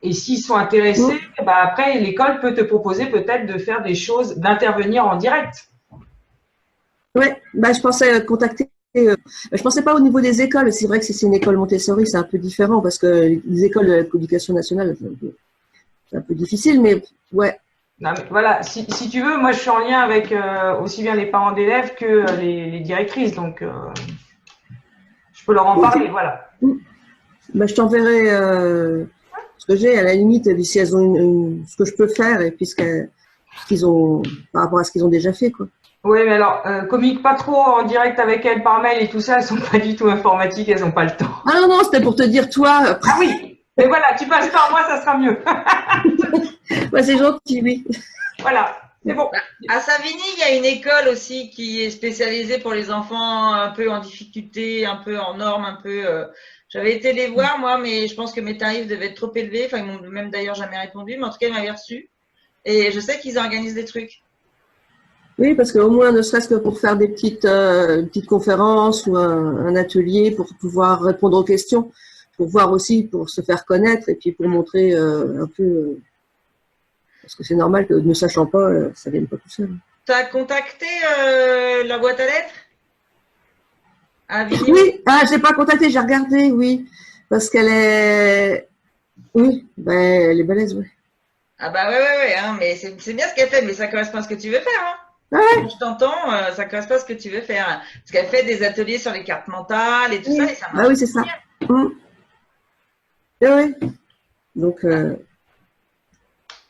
[SPEAKER 4] Et s'ils sont intéressés, après, l'école peut te proposer peut-être de faire des choses, d'intervenir en direct.
[SPEAKER 5] Ouais, je pensais contacter. Je pensais pas au niveau des écoles. C'est vrai que si c'est une école Montessori, c'est un peu différent parce que les écoles de l'éducation nationale, c'est un peu difficile, mais ouais.
[SPEAKER 4] Non, mais voilà, si tu veux, moi je suis en lien avec aussi bien les parents d'élèves que les directrices. Donc, je je peux leur en parler, voilà.
[SPEAKER 5] Bah, je t'enverrai ce que j'ai, à la limite, si elles ont ce que je peux faire, et puis ce qu'ils ont, par rapport à ce qu'ils ont déjà fait, quoi.
[SPEAKER 4] Oui, mais alors, communique pas trop en direct avec elles par mail et tout ça, elles sont pas du tout informatiques, elles ont pas le temps.
[SPEAKER 5] Ah non, non, c'était pour te dire, toi.
[SPEAKER 4] Ah oui, mais voilà, tu passes par moi, ça sera mieux.
[SPEAKER 5] Ouais, c'est gentil, oui.
[SPEAKER 4] Voilà, c'est bon.
[SPEAKER 1] À Savigny, il y a une école aussi qui est spécialisée pour les enfants un peu en difficulté, un peu en normes, un peu. J'avais été les voir, moi, mais je pense que mes tarifs devaient être trop élevés. Enfin, ils m'ont même d'ailleurs jamais répondu, mais en tout cas, ils m'avaient reçu. Et je sais qu'ils organisent des trucs.
[SPEAKER 5] Oui, parce qu'au moins, ne serait-ce que pour faire des petites conférences ou un atelier pour pouvoir répondre aux questions, pour voir aussi, pour se faire connaître et puis pour montrer un peu, parce que c'est normal que ne sachant pas, ça ne vienne pas tout seul.
[SPEAKER 1] Tu as contacté la boîte à lettres à Avignon?
[SPEAKER 5] Oui, je n'ai pas contacté, j'ai regardé, oui, parce qu'elle est, oui, ben, elle est balèze, oui.
[SPEAKER 1] Ah bah ouais, hein, mais c'est bien ce qu'elle fait, mais ça correspond à ce que tu veux faire, hein.
[SPEAKER 5] Ouais.
[SPEAKER 1] Je t'entends, ça correspond à ce que tu veux faire. Parce qu'elle fait des ateliers sur les cartes mentales et tout ça, et ça marche.
[SPEAKER 5] Ah oui, c'est ça. Oui. Donc.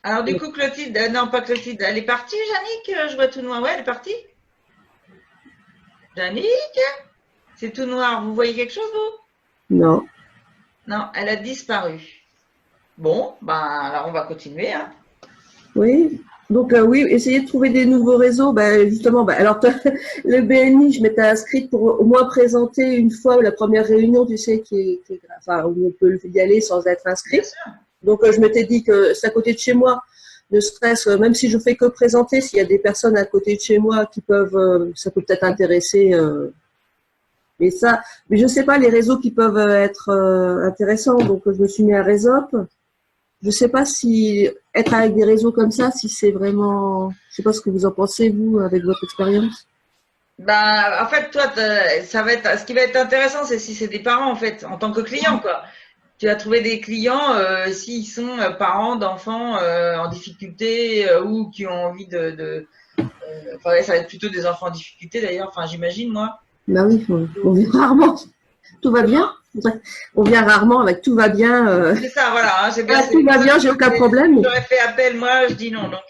[SPEAKER 1] Alors, du coup, Clotilde, non, pas Clotilde, elle est partie, Yannick? Je vois tout noir. Ouais, elle est partie? Yannick? C'est tout noir. Vous voyez quelque chose, vous?
[SPEAKER 5] Non.
[SPEAKER 1] Non, elle a disparu. Bon, ben, alors on va continuer, hein.
[SPEAKER 5] Oui. Donc, oui, essayer de trouver des nouveaux réseaux. Ben, justement, alors, le BNI, je m'étais inscrite pour au moins présenter une fois la première réunion, tu sais, enfin, où on peut y aller sans être inscrit. Donc, je m'étais dit que c'est à côté de chez moi, ne serait-ce, même si je fais que présenter, s'il y a des personnes à côté de chez moi qui peuvent, ça peut peut-être intéresser. Mais je sais pas, les réseaux qui peuvent être intéressants. Donc, je me suis mis à Resop. Je sais pas si être avec des réseaux comme ça, si c'est vraiment, je sais pas ce que vous en pensez, vous, avec votre expérience.
[SPEAKER 1] Bah, en fait, toi, ça va être, ce qui va être intéressant, c'est si c'est des parents, en fait, en tant que client, quoi. Tu vas trouver des clients s'ils sont parents d'enfants en difficulté ou qui ont envie enfin, ça va être plutôt des enfants en difficulté, d'ailleurs. Enfin, j'imagine, moi.
[SPEAKER 5] Bah oui, on vient rarement. Tout va bien. On vient rarement avec tout va bien.
[SPEAKER 1] C'est ça, voilà. Hein,
[SPEAKER 5] tout va bien, j'ai aucun problème.
[SPEAKER 1] J'aurais fait appel, moi, je dis non. Donc,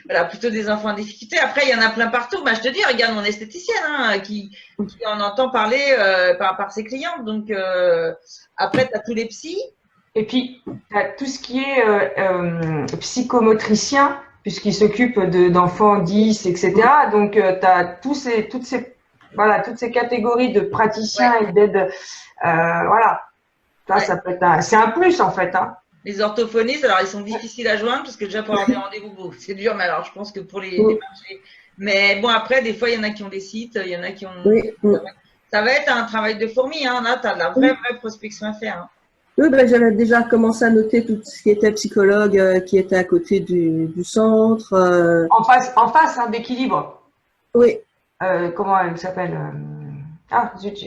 [SPEAKER 1] voilà, plutôt des enfants en difficulté. Après, il y en a plein partout. Bah, je te dis, regarde mon esthéticienne hein, qui en entend parler par ses clientes. Donc, après, tu as tous les psys.
[SPEAKER 4] Et puis, tu as tout ce qui est psychomotricien, puisqu'il s'occupe d'enfants 10, etc. Donc, tu as toutes ces catégories de praticiens et d'aide. Voilà. Ça peut être c'est un plus, en fait. Hein.
[SPEAKER 1] Les orthophonistes, alors ils sont difficiles à joindre parce que déjà pour avoir des rendez-vous, c'est dur, mais alors je pense que pour les marchés. Mais bon, après, des fois, il y en a qui ont des sites, il y en a qui ont.
[SPEAKER 5] Oui.
[SPEAKER 1] Ça va être un travail de fourmi, hein. Là, tu as de la vraie prospection à faire. Hein.
[SPEAKER 5] Oui, j'avais déjà commencé à noter tout ce qui était psychologue, qui était à côté du centre.
[SPEAKER 4] En face hein, d'équilibre.
[SPEAKER 5] Oui.
[SPEAKER 4] Comment elle s'appelle zut,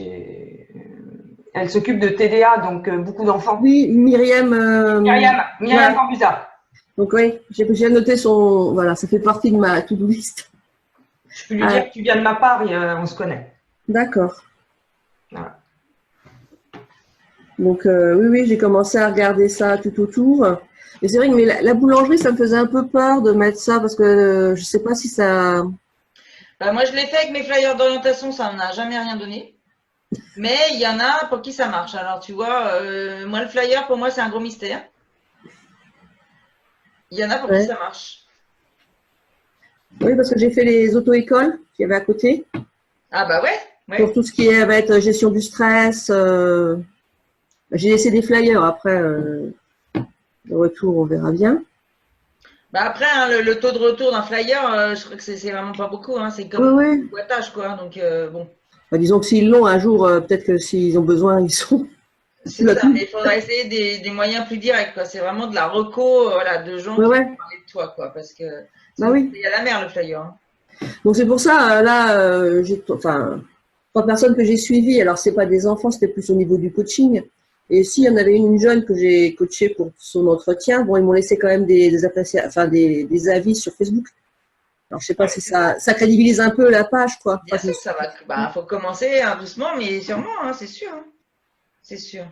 [SPEAKER 4] elle s'occupe de TDA, donc beaucoup d'enfants.
[SPEAKER 5] Oui, Myriam
[SPEAKER 4] Cambusa.
[SPEAKER 5] Donc oui, j'ai noté son. Voilà, ça fait partie de ma to-do list.
[SPEAKER 4] Je peux lui dire que tu viens de ma part et on se connaît.
[SPEAKER 5] D'accord.
[SPEAKER 4] Voilà.
[SPEAKER 5] Donc oui, j'ai commencé à regarder ça tout autour. Et c'est vrai que la boulangerie, ça me faisait un peu peur de mettre ça parce que je sais pas si ça.
[SPEAKER 1] Bah, moi, je l'ai fait avec mes flyers d'orientation, ça n'a jamais rien donné. Mais il y en a pour qui ça marche. Alors, tu vois, moi, le flyer, pour moi, c'est un gros mystère. Il y en a pour qui ça marche.
[SPEAKER 5] Oui, parce que j'ai fait les auto-écoles qu'il y avait à côté.
[SPEAKER 1] Ah bah ouais.
[SPEAKER 5] Pour tout ce qui va être gestion du stress. J'ai laissé des flyers. Après, le retour, on verra bien.
[SPEAKER 1] Bah après, hein, le taux de retour d'un flyer, je crois que c'est vraiment pas beaucoup. Hein. C'est comme un boitage, quoi. Donc, bon.
[SPEAKER 5] Bah, disons que s'ils l'ont un jour, peut-être que s'ils ont besoin, ils sont.
[SPEAKER 1] C'est ça, mais il faudra essayer des moyens plus directs, quoi. C'est vraiment de la reco, voilà, de gens qui vont parler de toi, quoi. Parce que il y a la mer, le flyer. Hein.
[SPEAKER 5] Donc c'est pour ça, là, j'ai 3 personnes que j'ai suivies. Alors, c'est pas des enfants, c'était plus au niveau du coaching. Et s'il y en avait une jeune que j'ai coachée pour son entretien, bon, ils m'ont laissé quand même des avis sur Facebook. Alors, je sais pas si ça crédibilise un peu la page, quoi.
[SPEAKER 1] Bien sûr, ça va. Bah, faut commencer hein, doucement, mais sûrement, hein, c'est sûr. Hein. c'est sûr.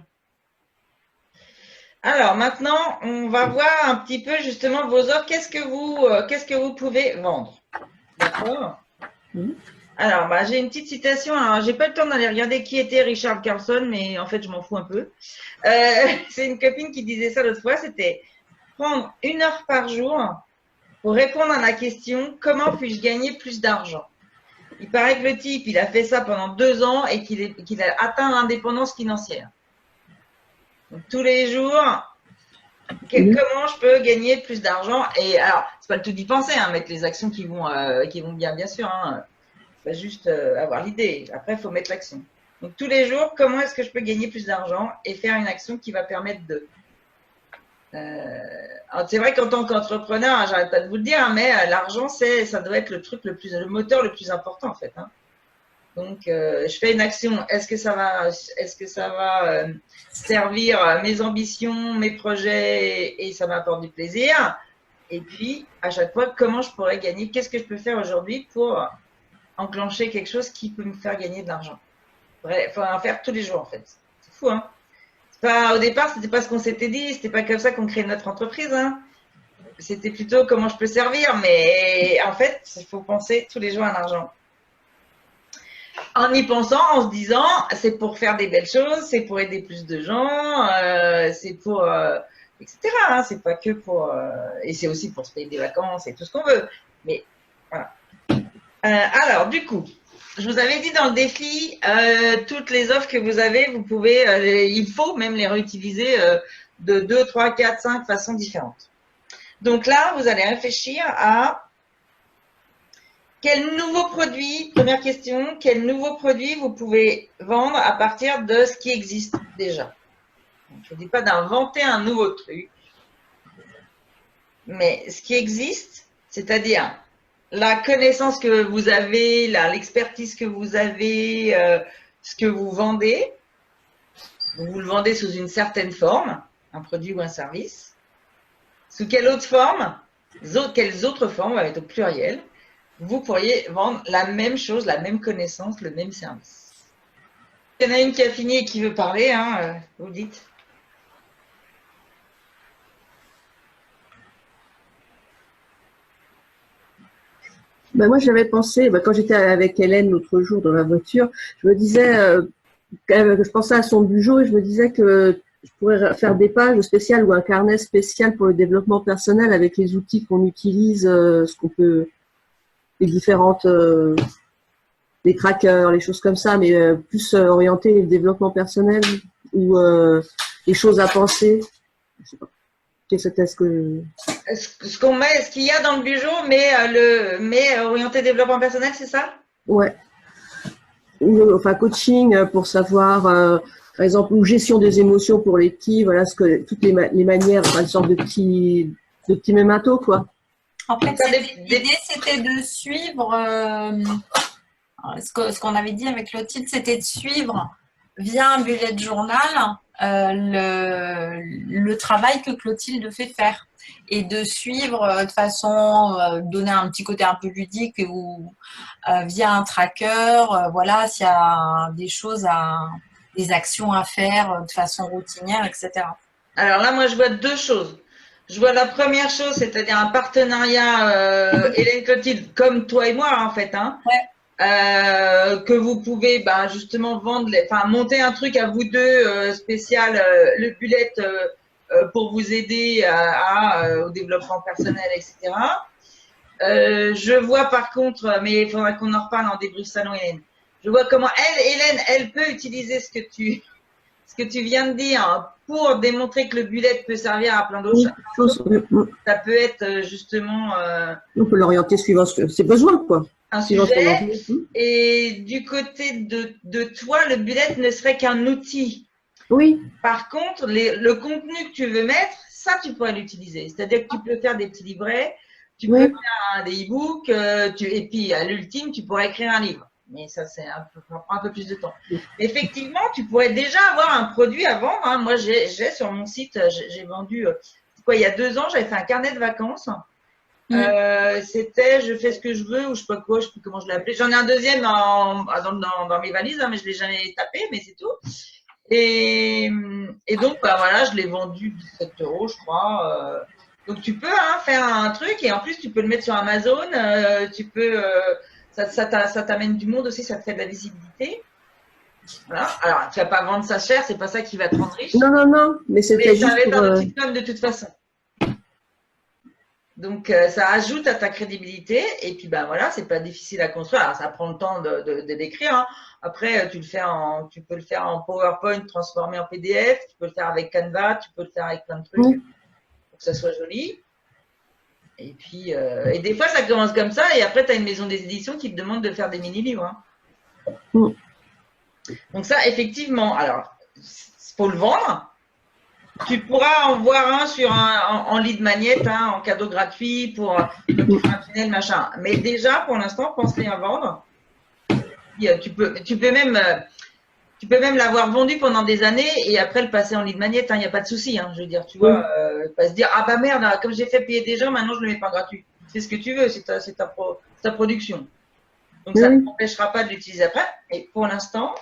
[SPEAKER 1] Alors maintenant, on va voir un petit peu justement vos offres. Qu'est-ce que vous pouvez vendre? D'accord. Alors, j'ai une petite citation. Alors, j'ai pas le temps d'aller regarder qui était Richard Carlson, mais en fait, je m'en fous un peu. C'est une copine qui disait ça l'autre fois. C'était prendre 1 heure par jour pour répondre à la question « Comment puis-je gagner plus d'argent ?» Il paraît que le type, il a fait ça pendant 2 ans et qu'il a atteint l'indépendance financière. Donc, tous les jours, comment je peux gagner plus d'argent? Et alors, c'est pas le tout d'y penser, hein, mettre les actions qui vont bien sûr. Hein. Pas juste avoir l'idée. Après, il faut mettre l'action. Donc, tous les jours, comment est-ce que je peux gagner plus d'argent et faire une action qui va permettre de… c'est vrai qu'en tant qu'entrepreneur, hein, j'arrête pas de vous le dire, hein, mais l'argent, ça doit être le moteur le plus important en fait. Hein. Donc, je fais une action. Est-ce que ça va servir mes ambitions, mes projets et ça m'apporte du plaisir? Et puis, à chaque fois, comment je pourrais gagner? Qu'est-ce que je peux faire aujourd'hui pour enclencher quelque chose qui peut me faire gagner de l'argent? Il faut en faire tous les jours en fait. C'est fou, hein? Au départ, c'était pas ce qu'on s'était dit, c'était pas comme ça qu'on crée notre entreprise. Hein. C'était plutôt comment je peux servir, mais en fait, il faut penser tous les jours à l'argent. En y pensant, en se disant, c'est pour faire des belles choses, c'est pour aider plus de gens, c'est pour, etc. Hein, c'est pas que pour, et c'est aussi pour se payer des vacances et tout ce qu'on veut. Mais voilà. Alors, du coup. Je vous avais dit dans le défi, toutes les offres que vous avez, vous pouvez, il faut même les réutiliser de 2, 3, 4, 5 façons différentes. Donc là, vous allez réfléchir à quel nouveau produit, première question, quel nouveau produit vous pouvez vendre à partir de ce qui existe déjà. Donc, je ne dis pas d'inventer un nouveau truc, mais ce qui existe, c'est-à-dire la connaissance que vous avez, l'expertise que vous avez, ce que vous vendez, vous le vendez sous une certaine forme, un produit ou un service. Sous quelle autre forme, quelles autres formes, on va mettre au pluriel, vous pourriez vendre la même chose, la même connaissance, le même service. Il y en a une qui a fini et qui veut parler, hein, vous dites.
[SPEAKER 5] Moi, j'avais pensé, quand j'étais avec Hélène l'autre jour dans la voiture, je me disais, je pensais à son bureau et je me disais que je pourrais faire des pages spéciales ou un carnet spécial pour le développement personnel avec les outils qu'on utilise, ce qu'on peut, les différentes, les trackers, les choses comme ça, mais plus orienté le développement personnel ou les choses à penser. Je sais pas.
[SPEAKER 1] Ce qu'il y a dans le bureau, mais orienté développement personnel, c'est ça?
[SPEAKER 5] Ouais. Enfin, coaching pour savoir, par exemple, ou gestion des émotions pour les petits, voilà, toutes les manières, une sorte de petits mémentos, quoi.
[SPEAKER 3] En fait, l'idée, c'était de suivre, ce qu'on avait dit avec Clotilde, c'était de suivre via un bullet journal le travail que Clotilde fait faire et de suivre de façon, donner un petit côté un peu ludique ou via un tracker, voilà, s'il y a des choses, des actions à faire de façon routinière, etc.
[SPEAKER 1] Alors là, moi, je vois 2 choses. Je vois la première chose, c'est-à-dire un partenariat Hélène Clotilde, comme toi et moi, en fait, hein.
[SPEAKER 3] Ouais.
[SPEAKER 1] Que vous pouvez justement vendre, monter un truc à vous deux spécial, le bullet pour vous aider au développement personnel, etc. Je vois par contre, mais il faudra qu'on en reparle en débrief salon, Hélène. Je vois comment Hélène, elle peut utiliser ce que tu viens de dire pour démontrer que le bullet peut servir à plein d'autres choses. Ça peut être justement…
[SPEAKER 5] on peut l'orienter suivant ses besoins, quoi.
[SPEAKER 1] Un sujet, et du côté de toi, le bullet ne serait qu'un outil.
[SPEAKER 5] Oui.
[SPEAKER 1] Par contre, le contenu que tu veux mettre, ça, tu pourrais l'utiliser. C'est-à-dire que tu peux faire des petits livrets, tu peux faire des e-books, et puis à l'ultime, tu pourrais écrire un livre. Mais ça, ça prend un peu plus de temps. Effectivement, tu pourrais déjà avoir un produit à vendre. Hein. Moi, j'ai sur mon site, j'ai vendu, il y a 2 ans, j'avais fait un carnet de vacances. C'était je fais ce que je veux ou je sais pas quoi, je sais plus comment je l'ai appelé. J'en ai un deuxième dans mes valises, hein, mais je l'ai jamais tapé, mais c'est tout. Et donc, bah, voilà, je l'ai vendu 17 €, je crois. Donc, tu peux faire un truc et en plus, tu peux le mettre sur Amazon. Tu peux, ça t'amène du monde aussi, ça te fait de la visibilité. Voilà. Alors, tu vas pas vendre ça cher, c'est pas ça qui va te rendre riche.
[SPEAKER 5] Non, non, non, mais c'était
[SPEAKER 1] ça
[SPEAKER 5] juste
[SPEAKER 1] va être
[SPEAKER 5] pour…
[SPEAKER 1] un outil de com' de toute façon. Donc, ça ajoute à ta crédibilité. Et puis, ben voilà, c'est pas difficile à construire. Alors, ça prend le temps de l'écrire. Hein. Après, tu peux le faire en PowerPoint, transformé en PDF. Tu peux le faire avec Canva. Tu peux le faire avec plein de trucs pour que ça soit joli. Et puis, et des fois, ça commence comme ça. Et après, tu as une maison d'édition qui te demande de faire des mini-livres. Hein. Donc, ça, effectivement, alors, faut le vendre. Tu pourras en voir un en lead magnet, en cadeau gratuit pour un tunnel, machin. Mais déjà, pour l'instant, pense-les à vendre. Tu peux même l'avoir vendu pendant des années et après le passer en lead magnet. Il n'y a pas de souci. Je veux dire, tu vois, pas se dire ah bah merde, comme j'ai fait payer des gens, maintenant je le mets pas gratuit. C'est ce que tu veux, c'est ta production. Donc ça ne t'empêchera pas de l'utiliser après. Et pour l'instant,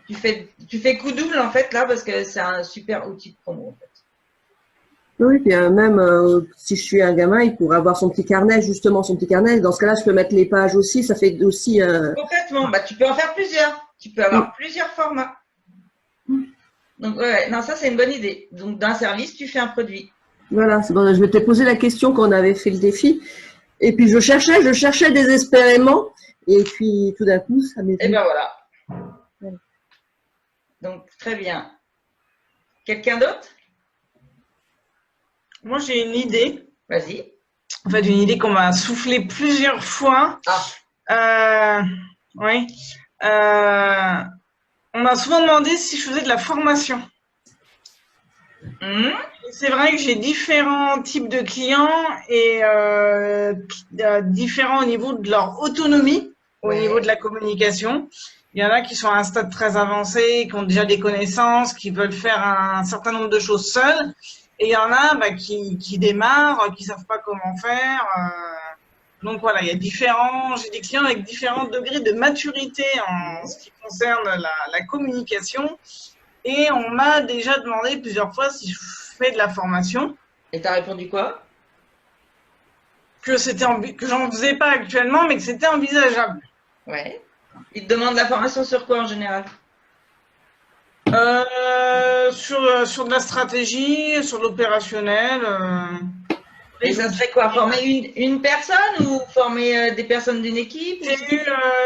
[SPEAKER 1] tu fais coup double en fait là parce que c'est un super outil de promo en fait.
[SPEAKER 5] Oui, puis même si je suis un gamin, il pourrait avoir son petit carnet, justement son petit carnet. Dans ce cas-là, je peux mettre les pages aussi, ça fait aussi…
[SPEAKER 1] Complètement, bah, tu peux en faire plusieurs. Tu peux avoir plusieurs formats. Donc ouais, non, ça c'est une bonne idée. Donc d'un service, tu fais un produit.
[SPEAKER 5] Voilà, c'est bon, je m'étais posé la question quand on avait fait le défi. Et puis je cherchais désespérément. Et puis tout d'un coup, ça m'est venu.
[SPEAKER 1] Et ben voilà. Donc, très bien. Quelqu'un d'autre?
[SPEAKER 2] Moi, j'ai une idée.
[SPEAKER 1] Vas-y.
[SPEAKER 2] En fait, une idée qu'on m'a soufflé plusieurs fois. Oui. On m'a souvent demandé si je faisais de la formation. C'est vrai que j'ai différents types de clients et différents au niveau de leur autonomie, au niveau de la communication. Il y en a qui sont à un stade très avancé, qui ont déjà des connaissances, qui veulent faire un certain nombre de choses seuls. Et il y en a qui démarrent, qui savent pas comment faire. Donc voilà, j'ai des clients avec différents degrés de maturité en ce qui concerne la communication. Et on m'a déjà demandé plusieurs fois si je fais de la formation.
[SPEAKER 1] Et tu as répondu quoi?
[SPEAKER 2] Que j'en faisais pas actuellement, mais que c'était envisageable.
[SPEAKER 1] Ouais. Ils te demandent la formation sur quoi en général?
[SPEAKER 2] Sur de la stratégie, sur l'opérationnel.
[SPEAKER 1] Et ça serait quoi? Former une personne ou former des personnes d'une équipe?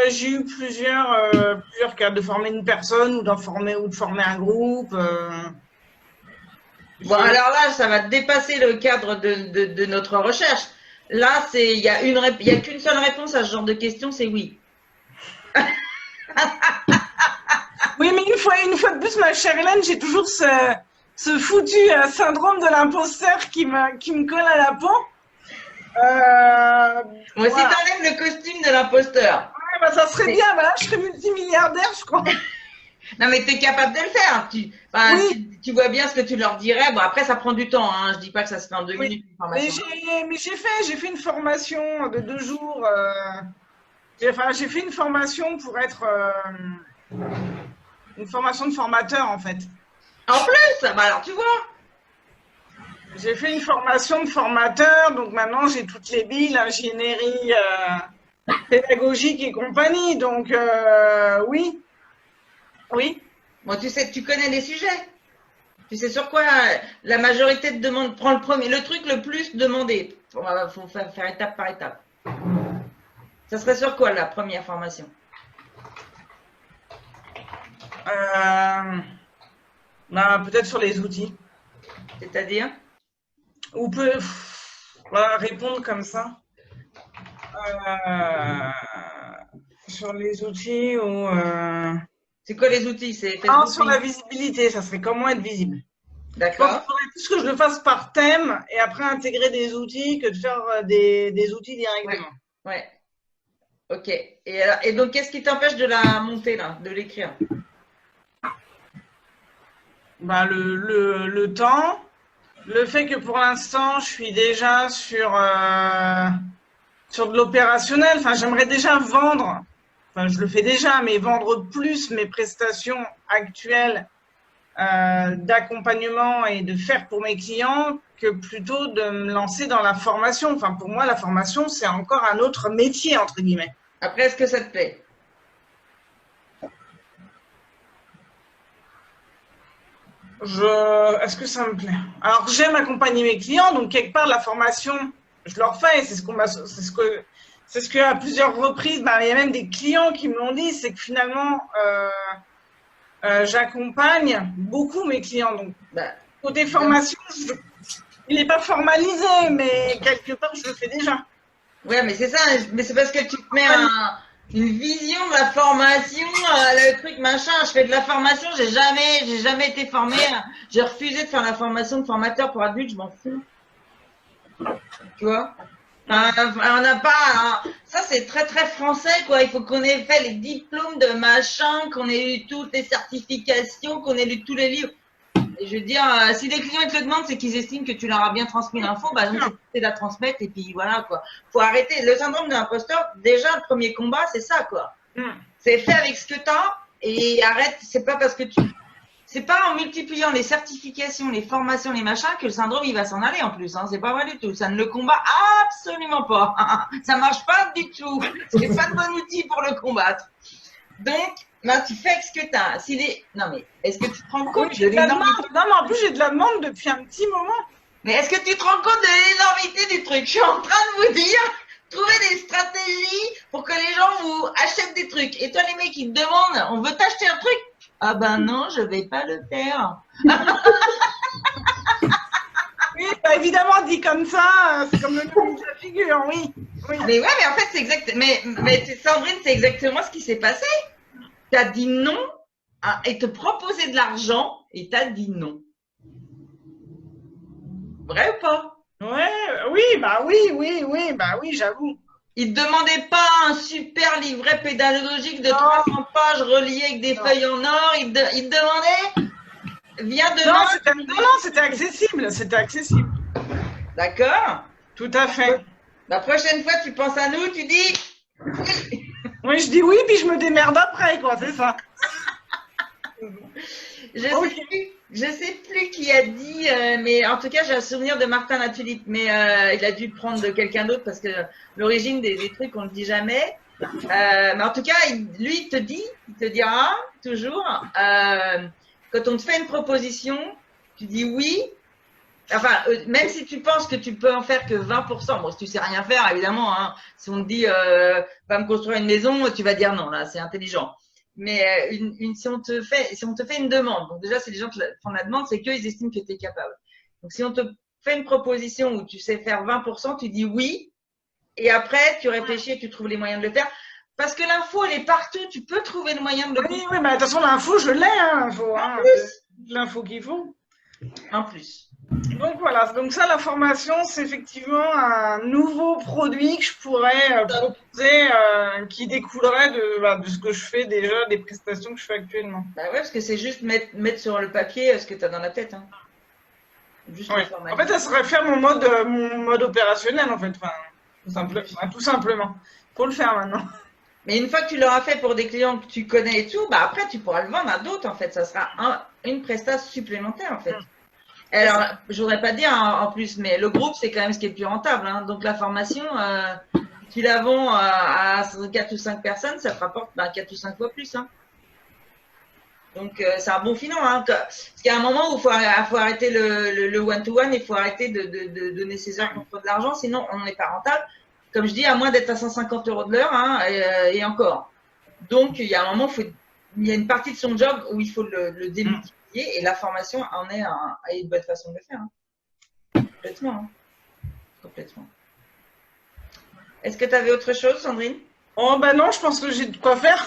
[SPEAKER 2] J'ai eu plusieurs cas de former une personne ou de former un groupe.
[SPEAKER 1] Bon, alors là, ça va dépasser le cadre de notre recherche. Là, il y a qu'une seule réponse à ce genre de questions, c'est oui.
[SPEAKER 2] Oui, mais une fois de plus, ma chère Hélène, j'ai toujours ce foutu syndrome de l'imposteur qui me colle à la peau.
[SPEAKER 1] Moi, si t'enlèves le costume de l'imposteur.
[SPEAKER 2] Ouais, bah, ça serait bien, bah, je serais multimilliardaire, je crois.
[SPEAKER 1] Non, mais tu es capable de le faire. Tu vois bien ce que tu leur dirais. Bon, après, ça prend du temps. Je dis pas que ça se fait en 2 minutes. Une formation.
[SPEAKER 2] Mais j'ai fait une formation de 2 jours. J'ai fait une formation pour être une formation de formateur, en fait.
[SPEAKER 1] En plus, bah alors tu vois.
[SPEAKER 2] J'ai fait une formation de formateur, donc maintenant j'ai toutes les billes, l'ingénierie pédagogique et compagnie. Donc oui.
[SPEAKER 1] Bon, tu connais les sujets. Tu sais sur quoi la majorité de demandes prend le truc le plus demandé. Il faut faire étape par étape. Ça serait sur quoi la première formation?
[SPEAKER 2] Peut-être sur les outils.
[SPEAKER 1] C'est-à-dire?
[SPEAKER 2] Ou répondre comme ça. Sur les outils ou…
[SPEAKER 1] C'est quoi les outils?
[SPEAKER 2] Sur la visibilité, ça serait comment être visible.
[SPEAKER 1] D'accord.
[SPEAKER 2] Il faudrait plus que je le fasse par thème et après intégrer des outils que de faire des outils directement.
[SPEAKER 1] Ouais. Ok. Et donc, qu'est-ce qui t'empêche de la monter, là, de l'écrire?
[SPEAKER 2] Le temps, le fait que pour l'instant, je suis déjà sur de l'opérationnel. Enfin, j'aimerais déjà vendre, enfin, je le fais déjà, mais vendre plus mes prestations actuelles d'accompagnement et de faire pour mes clients que plutôt de me lancer dans la formation. Enfin, pour moi, la formation, c'est encore un autre métier, entre guillemets.
[SPEAKER 1] Après, est-ce que ça te plaît?
[SPEAKER 2] Est-ce que ça me plaît? Alors, j'aime accompagner mes clients, donc quelque part, la formation, je leur fais, c'est ce que à plusieurs reprises, il y a même des clients qui me l'ont dit, c'est que finalement, j'accompagne beaucoup mes clients. Donc, côté formation, il n'est pas formalisé, mais quelque part, je le fais déjà.
[SPEAKER 1] Ouais, mais c'est ça, mais c'est parce que tu te mets une vision de la formation, le truc machin. Je fais de la formation, j'ai jamais été formée. J'ai refusé de faire la formation de formateur pour adultes, je m'en fous. Tu vois? On n'a pas. Ça, c'est très très français, quoi. Il faut qu'on ait fait les diplômes de machin, qu'on ait eu toutes les certifications, qu'on ait lu tous les livres. Et je veux dire, si les clients te le demandent, c'est qu'ils estiment que tu leur as bien transmis l'info, donc c'est de la transmettre et puis voilà, quoi. Faut arrêter. Le syndrome de l'imposteur, déjà, le premier combat, c'est ça, quoi. C'est fait avec ce que tu as et arrête. C'est pas parce que c'est pas en multipliant les certifications, les formations, les machins que le syndrome, il va s'en aller en plus. C'est pas vrai du tout. Ça ne le combat absolument pas. Ça marche pas du tout. C'est pas le bon outil pour le combattre. Donc, tu fais avec ce que tu as. Non, mais est-ce que tu te rends compte de l'énormité?
[SPEAKER 2] Non, mais en plus, j'ai de la demande depuis un petit moment.
[SPEAKER 1] Mais est-ce que tu te rends compte de l'énormité du truc? Je suis en train de vous dire, trouvez des stratégies pour que les gens vous achètent des trucs. Et toi, les mecs, ils te demandent, on veut t'acheter un truc? Ah ben non, je vais pas le faire.
[SPEAKER 2] Oui, évidemment, dit comme ça, c'est comme le nom de la figure, oui.
[SPEAKER 1] Mais ouais, mais en fait, c'est exact. Mais Sandrine, c'est exactement ce qui s'est passé. Tu as dit non et te proposer de l'argent et tu as dit non. Vrai ou pas?
[SPEAKER 2] Oui, j'avoue.
[SPEAKER 1] Il ne te demandait pas un super livret pédagogique de 300 pages relié avec des feuilles en or. Il te demandait, viens demain.
[SPEAKER 2] Non, c'était accessible. C'était accessible.
[SPEAKER 1] D'accord?
[SPEAKER 2] Tout à fait.
[SPEAKER 1] La prochaine fois, tu penses à nous, tu dis
[SPEAKER 2] oui. Oui, je dis oui, puis je me démerde après, quoi, c'est ça.
[SPEAKER 1] Je sais plus qui a dit, mais en tout cas, j'ai un souvenir de Martin Latulippe, mais il a dû le prendre de quelqu'un d'autre parce que l'origine des trucs, on ne le dit jamais. Mais en tout cas, lui, il te dira toujours, quand on te fait une proposition, tu dis oui. Enfin, même si tu penses que tu peux en faire que 20%, bon, si tu sais rien faire, évidemment, si on te dit, va me construire une maison, tu vas dire non, là, c'est intelligent. Mais si on te fait une demande, donc déjà, c'est les gens qui font la demande, c'est qu'ils estiment que tu es capable. Donc, si on te fait une proposition où tu sais faire 20%, tu dis oui, et après, tu réfléchis et tu trouves les moyens de le faire. Parce que l'info, elle est partout, tu peux trouver le moyen de le faire.
[SPEAKER 2] Oui, mais de toute façon, l'info, je l'ai, l'info qu'il faut.
[SPEAKER 1] En plus.
[SPEAKER 2] Donc voilà, donc ça, la formation, c'est effectivement un nouveau produit que je pourrais proposer qui découlerait de ce que je fais déjà, des prestations que je fais actuellement.
[SPEAKER 1] Bah ouais, parce que c'est juste mettre sur le papier ce que tu as dans la tête. Juste
[SPEAKER 2] ouais. En fait, ça serait faire mon mode opérationnel, en fait, tout simplement. Faut le faire maintenant.
[SPEAKER 1] Mais une fois que tu l'auras fait pour des clients que tu connais et tout, après, tu pourras le vendre à d'autres, en fait. Ça sera une prestation supplémentaire, en fait. Alors, je voudrais pas dire en plus, mais le groupe, c'est quand même ce qui est le plus rentable. Donc, la formation, tu la vends à 4 ou 5 personnes, ça te rapporte 4 ou 5 fois plus. Donc, c'est un bon filon. Parce qu'il y a un moment où il faut arrêter le one-to-one, il faut arrêter de donner ses heures contre de l'argent, sinon on n'est pas rentable. Comme je dis, à moins d'être à 150 € de l'heure, et encore. Donc, il y a un moment, il y a une partie de son job où il faut le démultiplier. Et la formation en est une bonne façon de le faire. Complètement. Complètement. Est-ce que tu avais autre chose, Sandrine?
[SPEAKER 2] Oh, non, je pense que j'ai de quoi faire.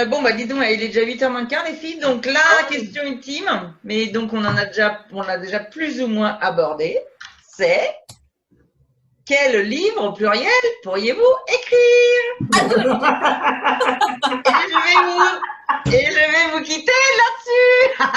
[SPEAKER 1] Bon, dis donc, il est déjà 8h moins le quart, les filles. Donc, la question ultime, mais donc on l'a déjà plus ou moins abordé, c'est quel livre au pluriel pourriez-vous écrire? Et je vais vous quitter là-dessus.